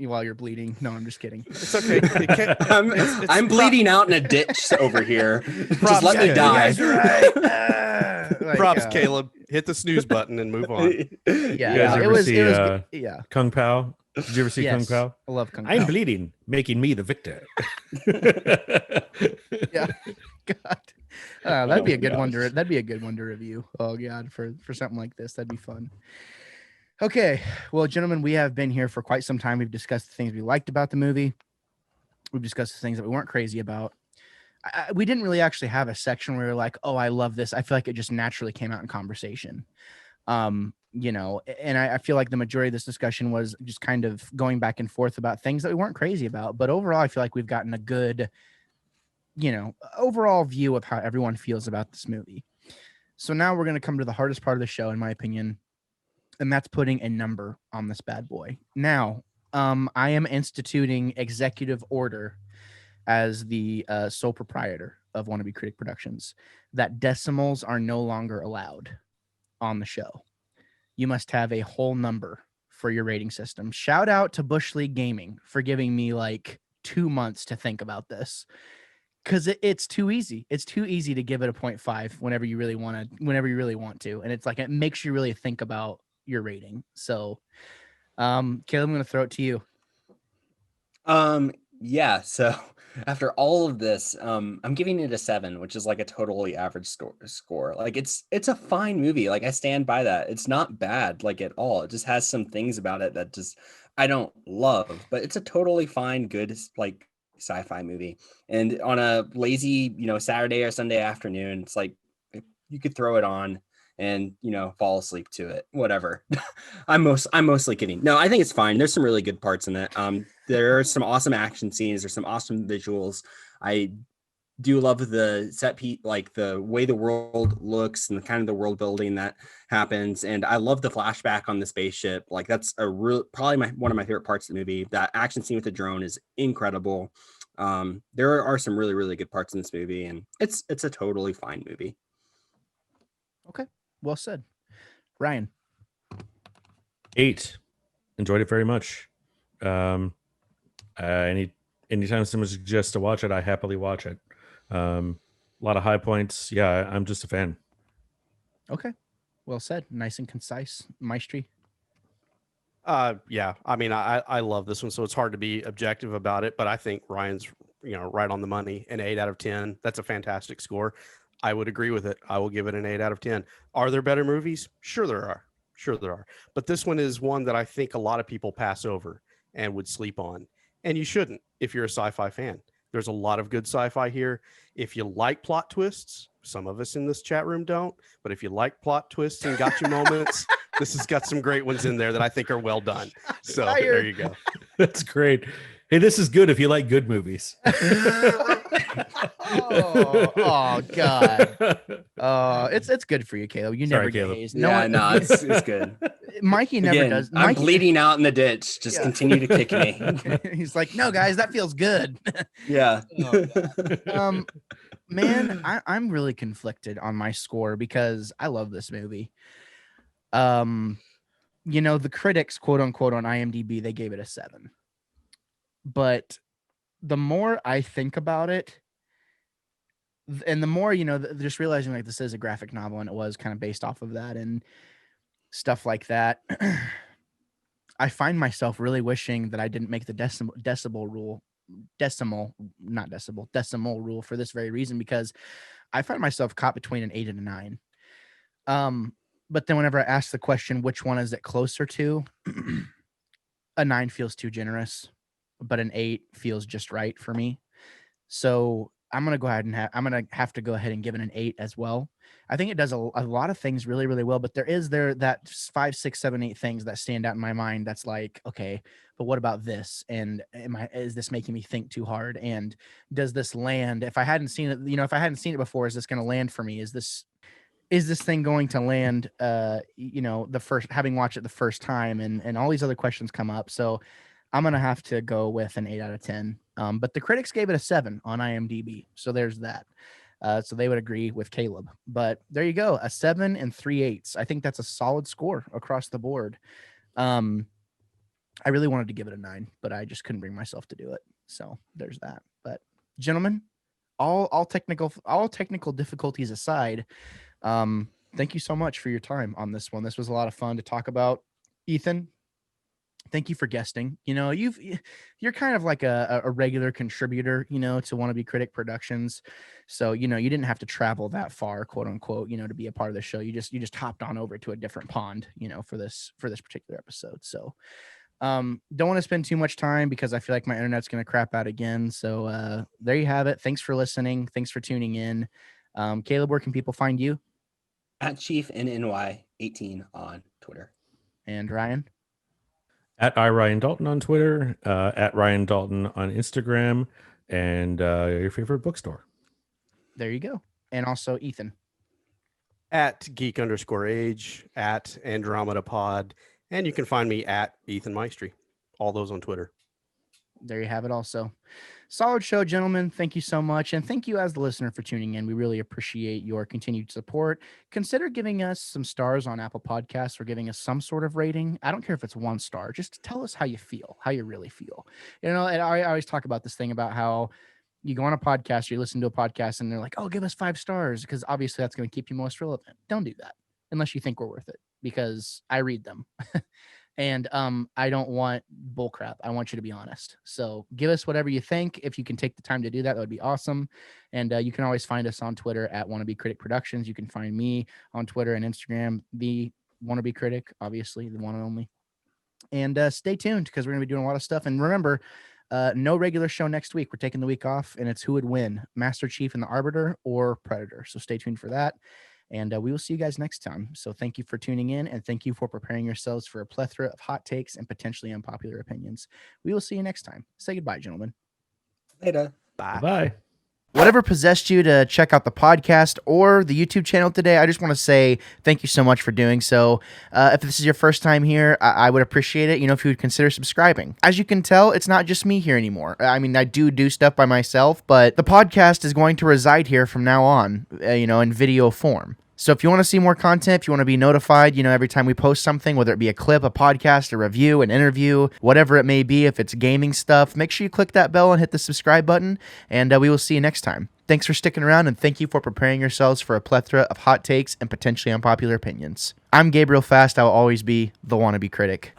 While you're bleeding. No, I'm just kidding. It's okay. I'm bleeding out in a ditch over here. Just let me die. You guys are right. Props, Caleb. Hit the snooze button and move on. Yeah, You guys ever see yeah. Kung Pao? Did you ever see Kung Pao? I love Kung Pao. I'm bleeding, making me the victor. Yeah. God. That'd be a good one gosh. that'd be a good one to review. Oh God, for something like this. That'd be fun. Okay. Well, gentlemen, we have been here for quite some time. We've discussed the things we liked about the movie. We've discussed the things that we weren't crazy about. We didn't really actually have a section where we were like, oh, I love this. I feel like it just naturally came out in conversation. And I feel like the majority of this discussion was just kind of going back and forth about things that we weren't crazy about. But overall, I feel like we've gotten a good, overall view of how everyone feels about this movie. So now we're going to come to the hardest part of the show, in my opinion, and that's putting a number on this bad boy. Now, I am instituting executive order as the sole proprietor of Wannabe Critic Productions that decimals are no longer allowed on the show. You must have a whole number for your rating system. Shout out to Bush League Gaming for giving me like 2 months to think about this, because it's too easy. It's too easy to give it a 0.5 whenever you really want to. And it's like, it makes you really think about your rating. So, Caleb, I'm going to throw it to you. Yeah. So after all of this, I'm giving it a 7, which is like a totally average score. Like it's a fine movie. Like I stand by that. It's not bad, like at all. It just has some things about it that just I don't love, but it's a totally fine, good, like sci-fi movie. And on a lazy, Saturday or Sunday afternoon, it's like you could throw it on and fall asleep to it, whatever. I'm mostly kidding. No, I think it's fine. There's some really good parts in it. There are some awesome action scenes. There's some awesome visuals. I do love the set piece, like the way the world looks and the kind of the world building that happens. And I love the flashback on the spaceship. Like that's probably one of my favorite parts of the movie. That action scene with the drone is incredible. There are some really, really good parts in this movie, and it's a totally fine movie. Okay. Well said. Ryan. 8. Enjoyed it very much. Anytime someone suggests to watch it, I happily watch it. A lot of high points. Yeah, I'm just a fan. Okay. Well said. Nice and concise. Maestri. Yeah. I mean, I love this one, so it's hard to be objective about it, but I think Ryan's, right on the money. An 8 out of 10. That's a fantastic score. I would agree with it. I will give it an 8 out of 10. Are there better movies? Sure there are. But this one is one that I think a lot of people pass over and would sleep on. And you shouldn't if you're a sci-fi fan. There's a lot of good sci-fi here. If you like plot twists, some of us in this chat room don't, but if you like plot twists and gotcha moments, this has got some great ones in there that I think are well done. So there you go. That's great. Hey, this is good if you like good movies. oh God. It's good for you, Caleb. You never get hazed. It's good. Mikey never does. I'm bleeding out in the ditch. Just continue to kick me. He's like, no, guys, that feels good. Yeah. Man, I'm really conflicted on my score because I love this movie. The critics, quote unquote, on IMDb, they gave it a 7. But the more I think about it, and the more, just realizing like this is a graphic novel and it was kind of based off of that and stuff like that, I find myself really wishing that I didn't make the decibel rule decimal rule for this very reason, because I find myself caught between an 8 and a 9. But then whenever I ask the question, which one is it closer to, a 9 feels too generous, but an 8 feels just right for me. So I'm gonna go ahead and I'm gonna have to go ahead and give it an 8 as well. I think it does a lot of things really, really well, but there that 5, 6, 7, 8 things that stand out in my mind. That's like, okay, but what about this? And is this making me think too hard? And does this land? If I hadn't seen it, if I hadn't seen it before, is this going to land for me? Is this thing going to land? The first, having watched it the first time, and all these other questions come up. So I'm gonna have to go with an 8 out of 10. But the critics gave it a 7 on IMDb, so there's that. So they would agree with Caleb. But there you go, a 7 and 3/8. I think that's a solid score across the board. I really wanted to give it a 9, but I just couldn't bring myself to do it. So there's that. But gentlemen, all technical difficulties aside, thank you so much for your time on this one. This was a lot of fun to talk about. Ethan, thank you for guesting. You're kind of like a regular contributor, to Wannabe Critic Productions. So, you didn't have to travel that far, quote unquote, to be a part of the show. You just hopped on over to a different pond, for this particular episode. So, don't want to spend too much time because I feel like my internet's going to crap out again. So, there you have it. Thanks for listening. Thanks for tuning in. Caleb, where can people find you? At Chief NNY18 on Twitter. And Ryan? At Ryan Dalton on Twitter, at Ryan Dalton on Instagram, and your favorite bookstore. There you go. And also Ethan. At geek_age, at Andromeda Pod, and you can find me at Ethan Maestri. All those on Twitter. There you have it also. Solid show, gentlemen. Thank you so much. And thank you as the listener for tuning in. We really appreciate your continued support. Consider giving us some stars on Apple Podcasts or giving us some sort of rating. I don't care if it's 1 star. Just tell us how you feel, how you really feel. And I always talk about this thing about how you go on a podcast, you listen to a podcast, and they're like, oh, give us 5 stars, because obviously that's going to keep you most relevant. Don't do that unless you think we're worth it, because I read them. And I don't want bullcrap. I want you to be honest. So give us whatever you think. If you can take the time to do that, that would be awesome. And you can always find us on Twitter at Wannabe Critic Productions. You can find me on Twitter and Instagram, the Wannabe Critic, obviously, the one and only. And stay tuned, because we're going to be doing a lot of stuff. And remember, no regular show next week. We're taking the week off, and it's who would win, Master Chief and the Arbiter or Predator. So stay tuned for that. And we will see you guys next time. So thank you for tuning in, and thank you for preparing yourselves for a plethora of hot takes and potentially unpopular opinions. We will see you next time. Say goodbye, gentlemen. Later. Bye. Bye. Whatever possessed you to check out the podcast or the YouTube channel today, I just want to say thank you so much for doing so. If this is your first time here, I would appreciate it, if you would consider subscribing. As you can tell, it's not just me here anymore. I mean, I do stuff by myself, but the podcast is going to reside here from now on, in video form. So if you want to see more content, if you want to be notified, every time we post something, whether it be a clip, a podcast, a review, an interview, whatever it may be, if it's gaming stuff, make sure you click that bell and hit the subscribe button, and we will see you next time. Thanks for sticking around, and thank you for preparing yourselves for a plethora of hot takes and potentially unpopular opinions. I'm Gabriel Fast. I will always be the Wannabe Critic.